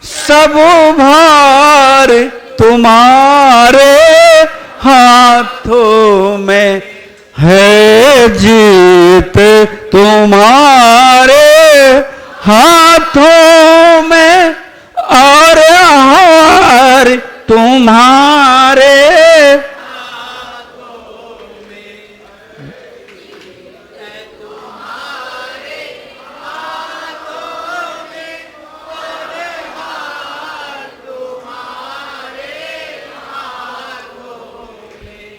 सब भार तुम्हारे हाथों में। है जीत तुम्हारे हाथों में और हार तुम्हारे हाथों में। तुम्हारे हाथों में और हार तुम्हारे हाथों में।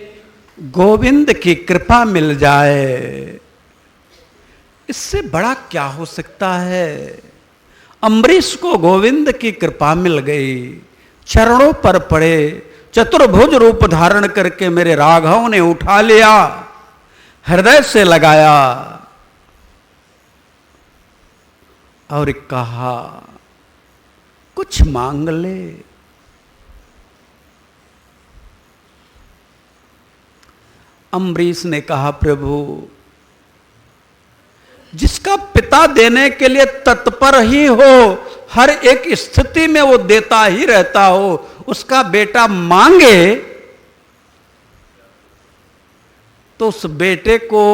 गोविंद की कृपा मिल जाए, इससे बड़ा क्या हो सकता है। अम्बरीश को गोविंद की कृपा मिल गई, चरणों पर पड़े, चतुर्भुज रूप धारण करके मेरे राघव ने उठा लिया, हृदय से लगाया और कहा कुछ मांग ले। अम्बरीश ने कहा प्रभु, जिसका पिता देने के लिए तत्पर ही हो, हर एक स्थिति में वो देता ही रहता हो, उसका बेटा मांगे तो उस बेटे को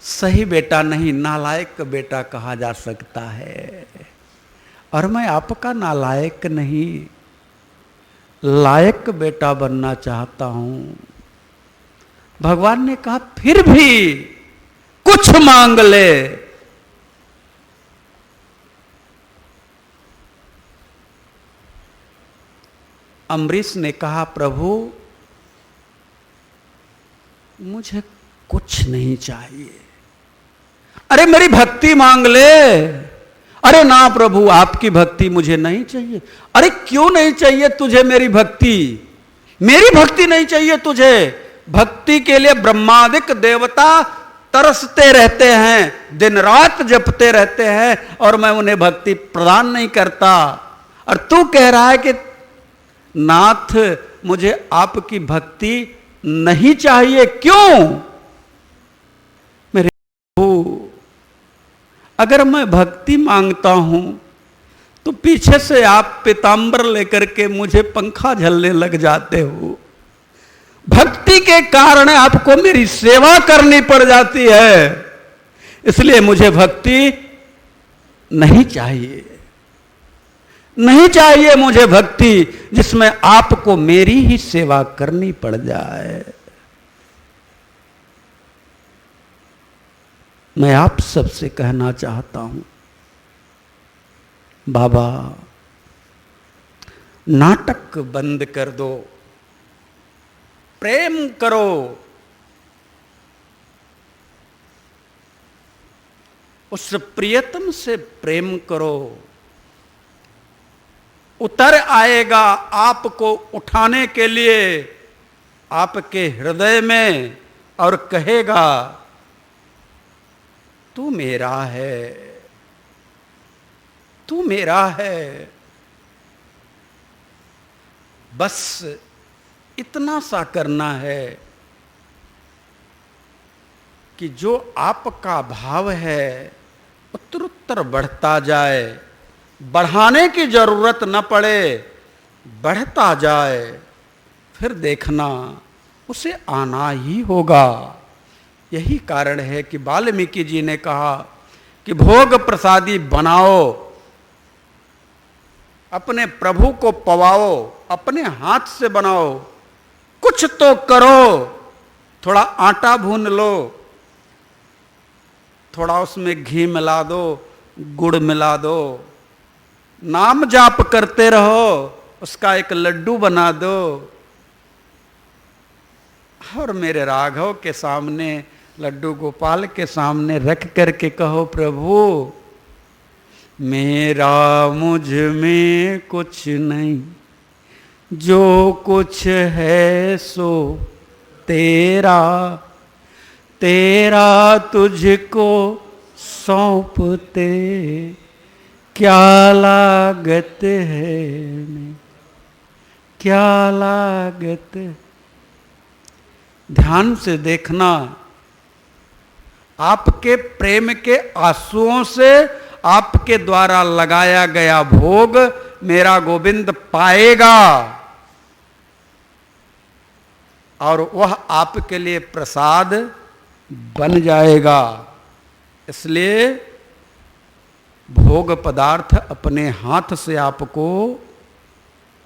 सही बेटा नहीं, नालायक बेटा कहा जा सकता है। और मैं आपका नालायक नहीं, लायक बेटा बनना चाहता हूं। भगवान ने कहा फिर भी कुछ मांग ले। अम्बरीश ने कहा प्रभु मुझे कुछ नहीं चाहिए। अरे मेरी भक्ति मांग ले। अरे ना प्रभु, आपकी भक्ति मुझे नहीं चाहिए। अरे क्यों नहीं चाहिए तुझे मेरी भक्ति? मेरी भक्ति नहीं चाहिए तुझे? भक्ति के लिए ब्रह्मादिक देवता तरसते रहते हैं, दिन रात जपते रहते हैं, और मैं उन्हें भक्ति प्रदान नहीं करता। और तू कह रहा है कि नाथ मुझे आपकी भक्ति नहीं चाहिए, क्यों? मेरे अगर मैं भक्ति मांगता हूं तो पीछे से आप पीतांबर लेकर के मुझे पंखा झलने लग जाते हो। भक्ति के कारण आपको मेरी सेवा करनी पड़ जाती है, इसलिए मुझे भक्ति नहीं चाहिए। नहीं चाहिए मुझे भक्ति जिसमें आपको मेरी ही सेवा करनी पड़ जाए। मैं आप सबसे कहना चाहता हूं, बाबा नाटक बंद कर दो, प्रेम करो। उस प्रियतम से प्रेम करो, उतर आएगा आपको उठाने के लिए आपके हृदय में और कहेगा तू मेरा है, तू मेरा है। बस इतना सा करना है कि जो आपका भाव है उत्तरोत्तर बढ़ता जाए, बढ़ाने की जरूरत न पड़े, बढ़ता जाए, फिर देखना उसे आना ही होगा। यही कारण है कि वाल्मीकि जी ने कहा कि भोग प्रसादी बनाओ, अपने प्रभु को पवाओ, अपने हाथ से बनाओ, कुछ तो करो। थोड़ा आटा भून लो, थोड़ा उसमें घी मिला दो, गुड़ मिला दो, नाम जाप करते रहो, उसका एक लड्डू बना दो और मेरे राघव के सामने, लड्डू गोपाल के सामने रख करके कहो प्रभु मेरा मुझ में कुछ नहीं, जो कुछ है सो तेरा, तेरा तुझको सौंपते क्या लागत है, क्या लागत। ध्यान से देखना, आपके प्रेम के आंसुओं से आपके द्वारा लगाया गया भोग मेरा गोविंद पाएगा और वह आपके लिए प्रसाद बन जाएगा। इसलिए भोग पदार्थ अपने हाथ से आपको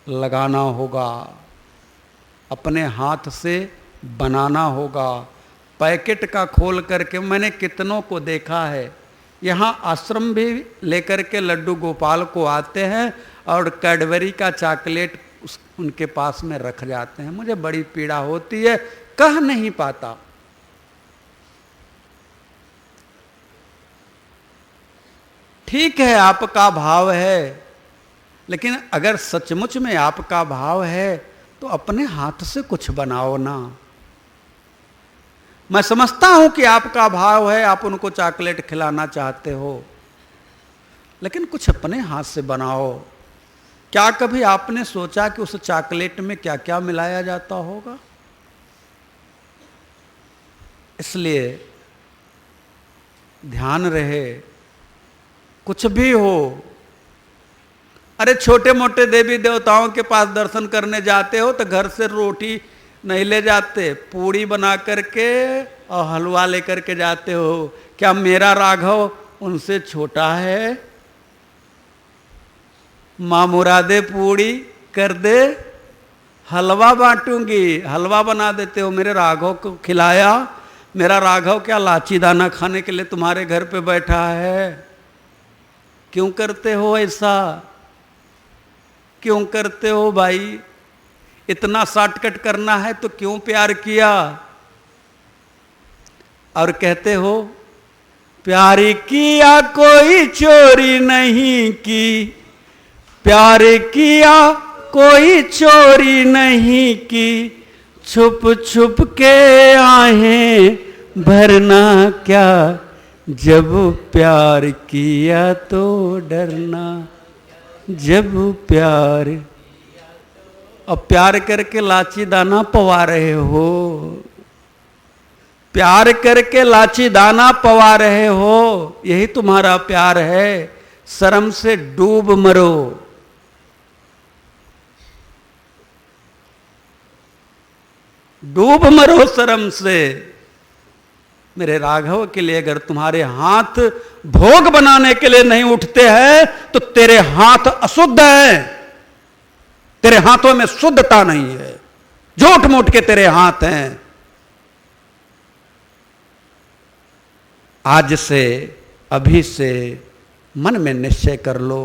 लगाना होगा, अपने हाथ से बनाना होगा। पैकेट का खोल करके मैंने कितनों को देखा है, यहाँ आश्रम भी लेकर के लड्डू गोपाल को आते हैं और कैडबरी का चॉकलेट उनके पास में रख जाते हैं। मुझे बड़ी पीड़ा होती है, कह नहीं पाता। ठीक है आपका भाव है, लेकिन अगर सचमुच में आपका भाव है तो अपने हाथ से कुछ बनाओ ना। मैं समझता हूं कि आपका भाव है, आप उनको चॉकलेट खिलाना चाहते हो, लेकिन कुछ अपने हाथ से बनाओ। क्या कभी आपने सोचा कि उस चॉकलेट में क्या क्या मिलाया जाता होगा? इसलिए ध्यान रहे, कुछ भी हो। अरे छोटे मोटे देवी देवताओं के पास दर्शन करने जाते हो तो घर से रोटी नहीं ले जाते, पूड़ी बना करके और हलवा लेकर के जाते हो। क्या मेरा राघव उनसे छोटा है? माँ मुरादे पूड़ी कर दे, हलवा बांटूंगी, हलवा बना देते हो, मेरे राघव को खिलाया। मेरा राघव क्या लाची दाना खाने के लिए तुम्हारे घर पे बैठा है? क्यों करते हो ऐसा? क्यों करते हो भाई? इतना शॉर्टकट करना है तो क्यों प्यार किया? और कहते हो प्यार किया कोई चोरी नहीं की, प्यार किया कोई चोरी नहीं की, छुप छुप के आहें भरना क्या, जब प्यार किया तो डरना, जब प्यार। अब प्यार करके लाची दाना पवा रहे हो, प्यार करके लाची दाना पवा रहे हो, यही तुम्हारा प्यार है। शर्म से डूब मरो। डूब मरो शर्म से। मेरे राघव के लिए अगर तुम्हारे हाथ भोग बनाने के लिए नहीं उठते हैं तो तेरे हाथ अशुद्ध हैं। तेरे हाथों में शुद्धता नहीं है, झूठ मूठ के तेरे हाथ हैं। आज से, अभी से मन में निश्चय कर लो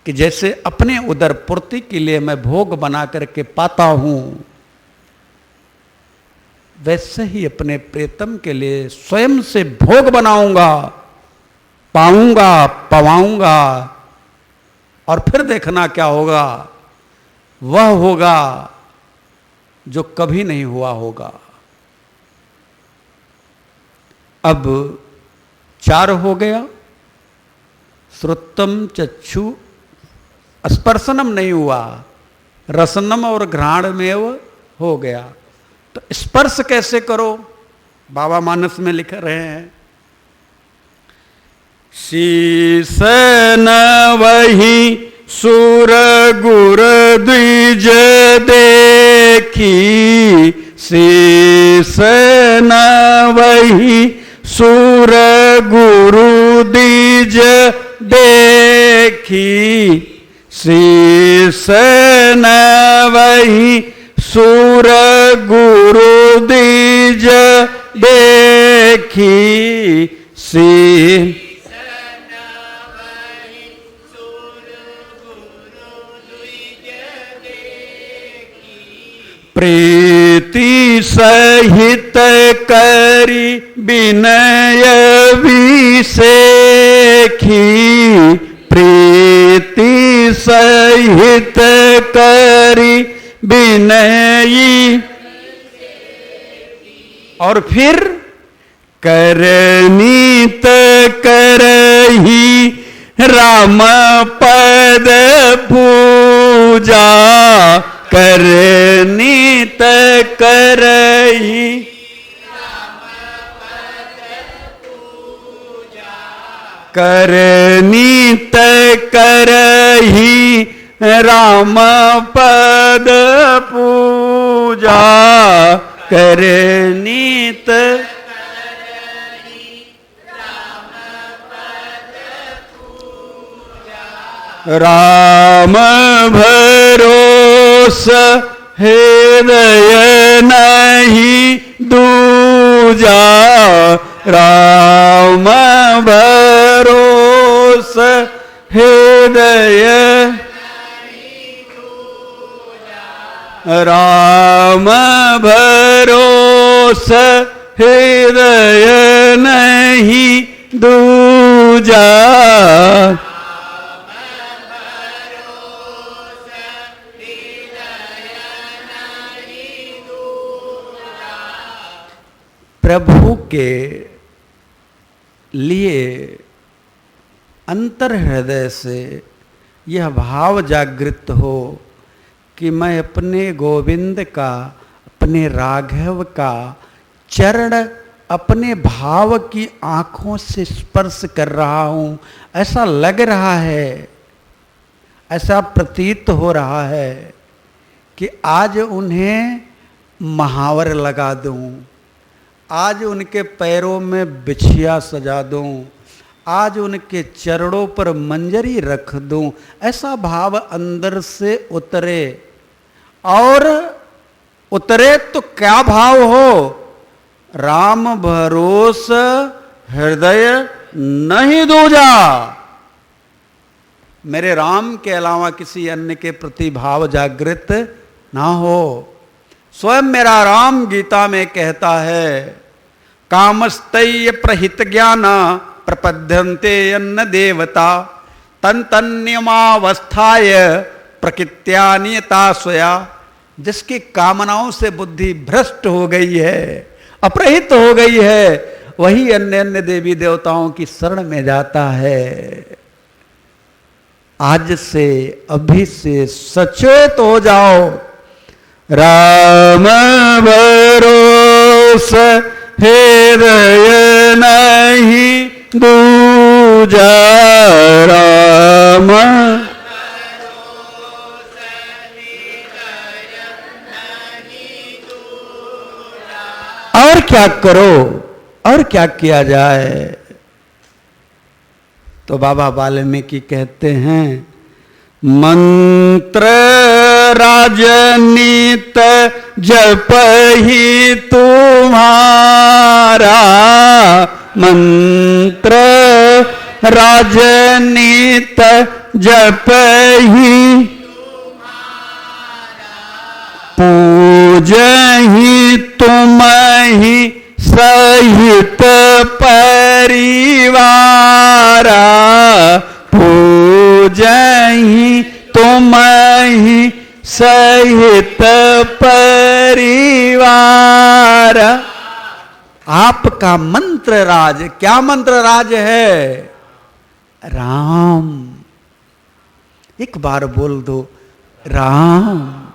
कि जैसे अपने उदर पूर्ति के लिए मैं भोग बना करके पाता हूं, वैसे ही अपने प्रीतम के लिए स्वयं से भोग बनाऊंगा, पाऊंगा, पवाऊंगा। और फिर देखना क्या होगा। वह होगा जो कभी नहीं हुआ होगा। अब 4 हो गया। श्रुतम चक्षु स्पर्शनम नहीं हुआ, रसनम और घ्राण में वो हो गया। तो स्पर्श कैसे करो, बाबा मानस में लिख रहे हैं। शीस न वही सुर गुर द्विज देखी, शीस न वही सुर गुरु द्विज देखी, शीस न वही सुर गुरु द्विज देखी, प्रीति सहित करी विनय विसेखी, प्रीति सहित करी विनयी। और फिर करनीत करही राम पद पूजा, करनीत करही करनीत करही राम पद पूजा, करनीत राम भरोस हृदय नहीं दूजा, राम भरोस हृदय राम भरोस हृदय नहीं दूजा, प्रभु के लिए अंतर हृदय से यह भाव जागृत हो कि मैं अपने गोविंद का, अपने राघव का चरण अपने भाव की आंखों से स्पर्श कर रहा हूं। ऐसा लग रहा है, ऐसा प्रतीत हो रहा है कि आज उन्हें महावर लगा दूं, आज उनके पैरों में बिछिया सजा दूं, आज उनके चरणों पर मंजरी रख दूं। ऐसा भाव अंदर से उतरे। और उतरे तो क्या भाव हो, राम भरोस हृदय नहीं दूजा। मेरे राम के अलावा किसी अन्य के प्रति भाव जागृत ना हो। स्वयं मेरा राम गीता में कहता है, कामस्तय प्रहित ज्ञान प्रपद्यन्ते अन्न देवता तन तन्यमावस्थाय प्रकृत्या नियता स्वया। जिसकी कामनाओं से बुद्धि भ्रष्ट हो गई है, अपरहित हो गई है, वही अन्य अन्य देवी देवताओं की शरण में जाता है। आज से, अभी से सचेत हो जाओ। राम रोष हृदय नहीं दूजा राम। और क्या करो, और क्या किया जाए? तो बाबा वाल्मीकि कहते हैं मंत्र राजनीत जपहि तुम्हारा, मंत्र राजनीत जपहि पूजहि तुमहि सहित परिवारा, पूजहि तुमहि सहित परिवार। आपका मंत्र राज, क्या मंत्र राज है? राम। एक बार बोल दो राम।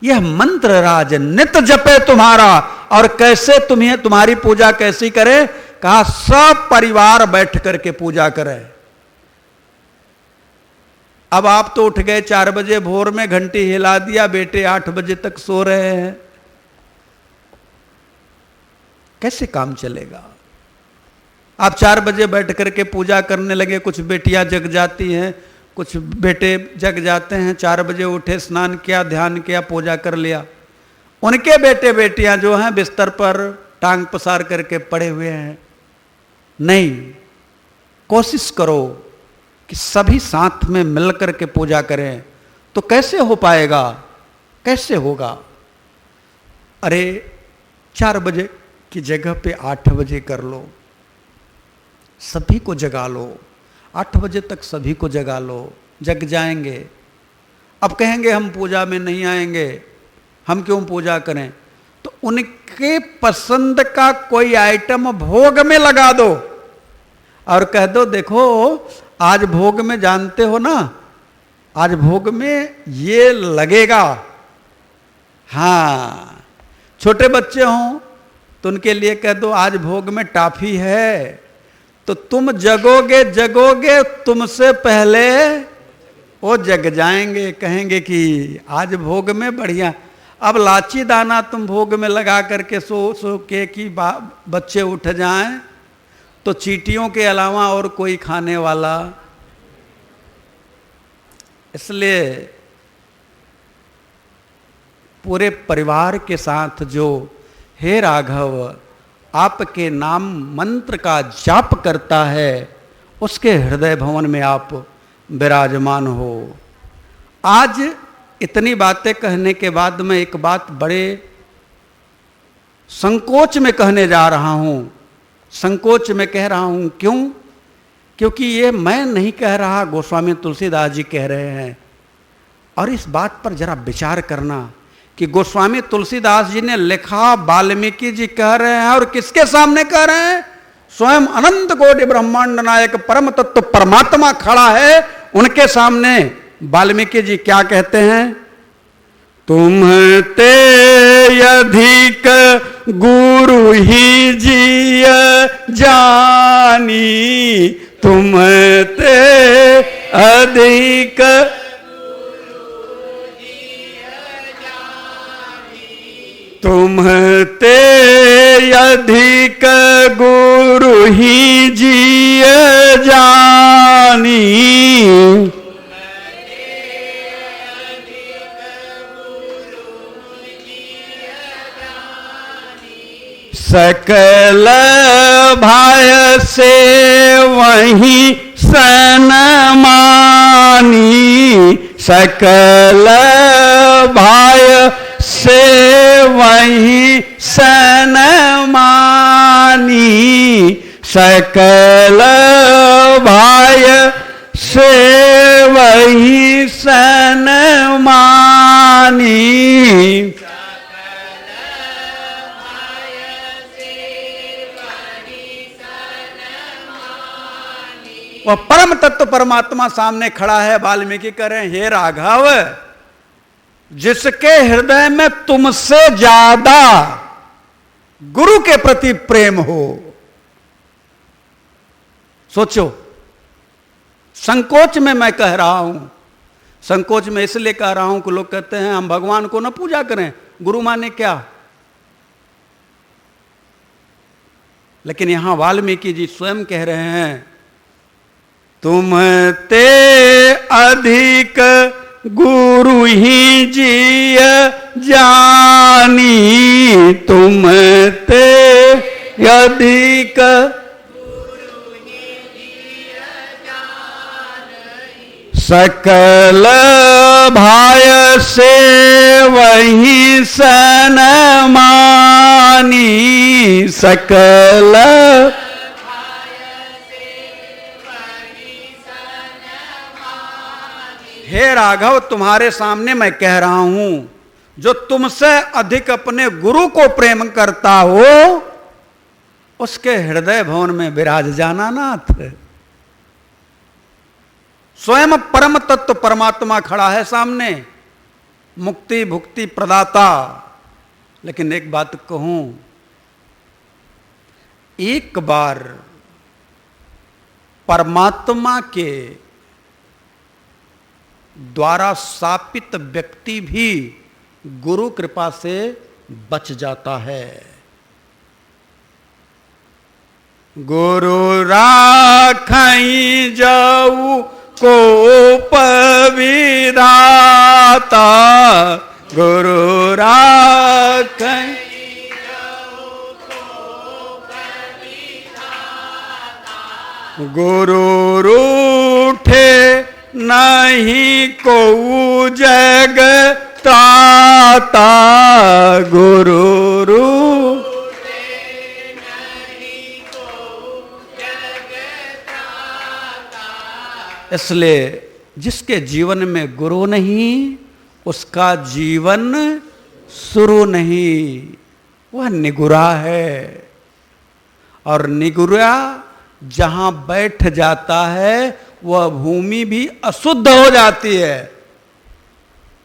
यह मंत्र राज नित जपे तुम्हारा। और कैसे तुम्हें, तुम्हारी पूजा कैसी करे? कहा सब परिवार बैठ करके पूजा करे। अब आप तो उठ गए 4 बजे भोर में, घंटी हिला दिया, बेटे 8 बजे तक सो रहे हैं, कैसे काम चलेगा? आप 4 बजे बैठ करके पूजा करने लगे, कुछ बेटियां जग जाती हैं, कुछ बेटे जग जाते हैं, 4 बजे उठे, स्नान किया, ध्यान किया, पूजा कर लिया। उनके बेटे बेटियां जो हैं बिस्तर पर टांग पसार करके पड़े हुए हैं। नहीं, कोशिश करो कि सभी साथ में मिलकर के पूजा करें। तो कैसे हो पाएगा? कैसे होगा? अरे 4 बजे की जगह पे 8 बजे कर लो, सभी को जगा लो, 8 बजे तक सभी को जगा लो, जग जाएंगे। अब कहेंगे हम पूजा में नहीं आएंगे, हम क्यों पूजा करें? तो उनके पसंद का कोई आइटम भोग में लगा दो और कह दो देखो आज भोग में, जानते हो ना, आज भोग में ये लगेगा। हाँ, छोटे बच्चे हों तो उनके लिए कह दो आज भोग में टॉफी है, तो तुम जगोगे जगोगे, तुमसे पहले वो जग जाएंगे, कहेंगे कि आज भोग में बढ़िया। अब लाची दाना तुम भोग में लगा करके सो के कि बच्चे उठ जाएं, तो चींटियों के अलावा और कोई खाने वाला। इसलिए पूरे परिवार के साथ जो हे राघव आपके नाम मंत्र का जाप करता है, उसके हृदय भवन में आप विराजमान हो। आज इतनी बातें कहने के बाद मैं एक बात बड़े संकोच में कहने जा रहा हूं। संकोच में कह रहा हूं, क्यों? क्योंकि ये मैं नहीं कह रहा, गोस्वामी तुलसीदास जी कह रहे हैं। और इस बात पर जरा विचार करना कि गोस्वामी तुलसीदास जी ने लिखा, वाल्मीकि जी कह रहे हैं, और किसके सामने कह रहे हैं? स्वयं अनंत कोटि ब्रह्मांड नायक परम तत्व परमात्मा खड़ा है, उनके सामने वाल्मीकि जी क्या कहते हैं? तुम ते अधिक गुरु ही जिय जानी, तुम ते अधिक तुम ते अधिक गुरु ही जिय जानी, सकल भाय से वही सन मानी, सकल भाय से वही सन मानी, सकल भाय से वही सन मानी। वह परम तत्व परमात्मा सामने खड़ा है। वाल्मीकि कह रहे हैं हे राघव, जिसके हृदय में तुमसे ज्यादा गुरु के प्रति प्रेम हो। सोचो, संकोच में मैं कह रहा हूं, संकोच में इसलिए कह रहा हूं कि लोग कहते हैं हम भगवान को ना पूजा करें, गुरु माने क्या। लेकिन यहां वाल्मीकि जी स्वयं कह रहे हैं, तुम ते अधिक गुरु ही जिय जानी, तुम ते अधिक सकल भाय से वही सन मानी, सकल हे राघव, तुम्हारे सामने मैं कह रहा हूं, जो तुमसे अधिक अपने गुरु को प्रेम करता हो उसके हृदय भवन में विराज जाना नाथ। स्वयं परम तत्व परमात्मा खड़ा है सामने, मुक्ति भुक्ति प्रदाता। लेकिन एक बात कहूं, एक बार परमात्मा के द्वारा स्थापित व्यक्ति भी गुरु कृपा से बच जाता है। गुरु राखई जाऊ को पविराता, गुरु राखई गुरु रूठे नहीं को जग त्राता, गुरु रूठे नहीं को जग त्राता। इसलिए जिसके जीवन में गुरु नहीं उसका जीवन शुरू नहीं, वह निगुरा है। और निगुरा जहां बैठ जाता है वह भूमि भी अशुद्ध हो जाती है।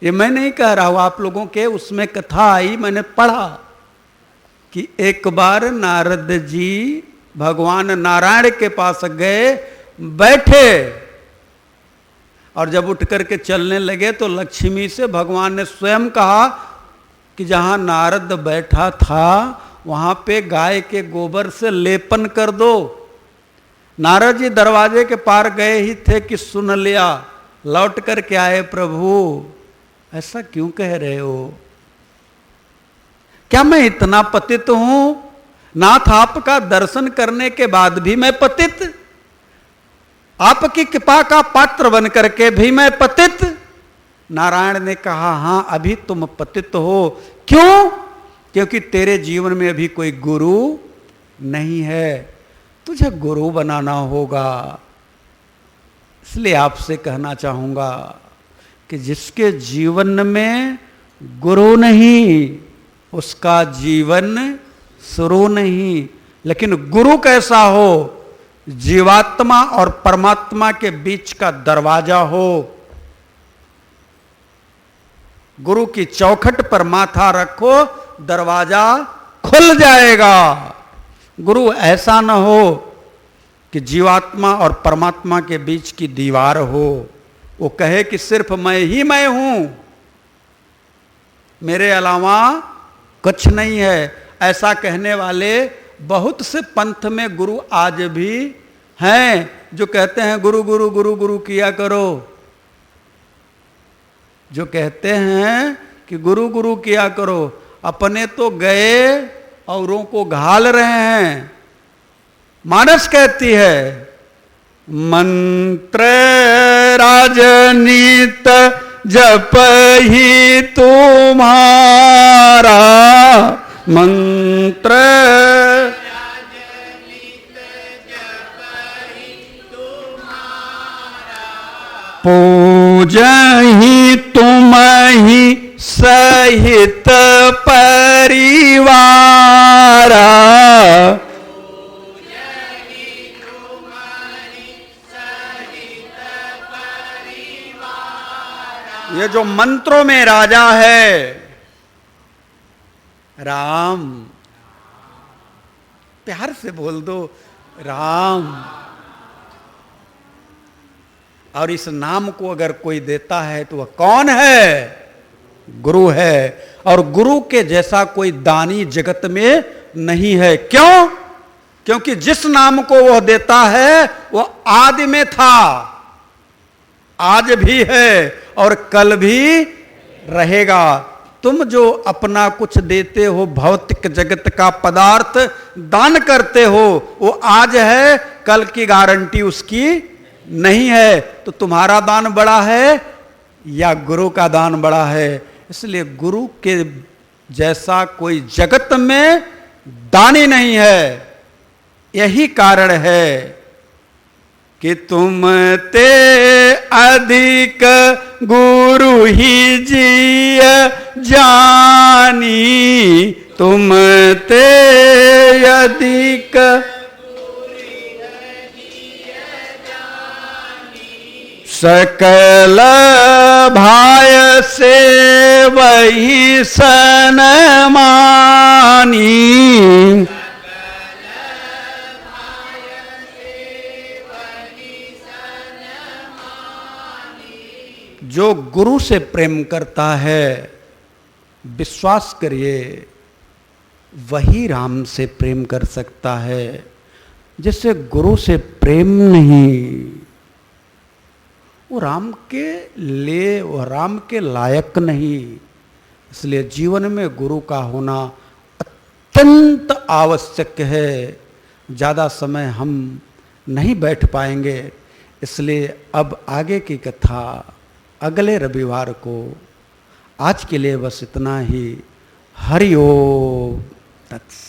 ये मैं नहीं कह रहा हूं, आप लोगों के उसमें कथा आई, मैंने पढ़ा कि एक बार नारद जी भगवान नारायण के पास गए, बैठे, और जब उठ करके चलने लगे तो लक्ष्मी से भगवान ने स्वयं कहा कि जहां नारद बैठा था वहां पे गाय के गोबर से लेपन कर दो। नारद जी दरवाजे के पार गए ही थे कि सुन लिया, लौट कर के आए, प्रभु ऐसा क्यों कह रहे हो, क्या मैं इतना पतित हूं? नाथ आपका दर्शन करने के बाद भी मैं पतित, आपकी कृपा का पात्र बन करके भी मैं पतित। नारायण ने कहा, हां अभी तुम पतित हो। क्यों? क्योंकि तेरे जीवन में अभी कोई गुरु नहीं है, तुझे गुरु बनाना होगा। इसलिए आपसे कहना चाहूंगा कि जिसके जीवन में गुरु नहीं उसका जीवन शुरू नहीं। लेकिन गुरु कैसा हो? जीवात्मा और परमात्मा के बीच का दरवाजा हो। गुरु की चौखट पर माथा रखो, दरवाजा खुल जाएगा। गुरु ऐसा न हो कि जीवात्मा और परमात्मा के बीच की दीवार हो, वो कहे कि सिर्फ मैं ही मैं हूं, मेरे अलावा कुछ नहीं है। ऐसा कहने वाले बहुत से पंथ में गुरु आज भी हैं जो कहते हैं गुरु गुरु गुरु गुरु किया करो, जो कहते हैं कि गुरु गुरु किया करो, अपने तो गए औरों को घाल रहे हैं। मानस कहती है, मंत्र राजनीत जप ही तुम्हारा, मंत्र राजनीत जप ही तुम्हारा, पूज ही तुम ही सहित परिवार, ये जो मंत्रों में राजा है, राम, प्यार से बोल दो राम। और इस नाम को अगर कोई देता है तो वह कौन है? गुरु है। और गुरु के जैसा कोई दानी जगत में नहीं है। क्यों? क्योंकि जिस नाम को वह देता है वह आदि में था, आज भी है और कल भी रहेगा। तुम जो अपना कुछ देते हो, भौतिक जगत का पदार्थ दान करते हो, वो आज है, कल की गारंटी उसकी नहीं है। तो तुम्हारा दान बड़ा है या गुरु का दान बड़ा है? इसलिए गुरु के जैसा कोई जगत में दानी नहीं है। यही कारण है कि तुम ते अधिक गुरु ही जिय जानी, तुम ते अधिक सकल भाय से वही सन मानी। जो गुरु से प्रेम करता है, विश्वास करिए, वही राम से प्रेम कर सकता है। जिससे गुरु से प्रेम नहीं, वो राम के लिए, वो राम के लायक नहीं। इसलिए जीवन में गुरु का होना अत्यंत आवश्यक है। ज़्यादा समय हम नहीं बैठ पाएंगे, इसलिए अब आगे की कथा अगले रविवार को। आज के लिए बस इतना ही। हरि ओम तत्सत।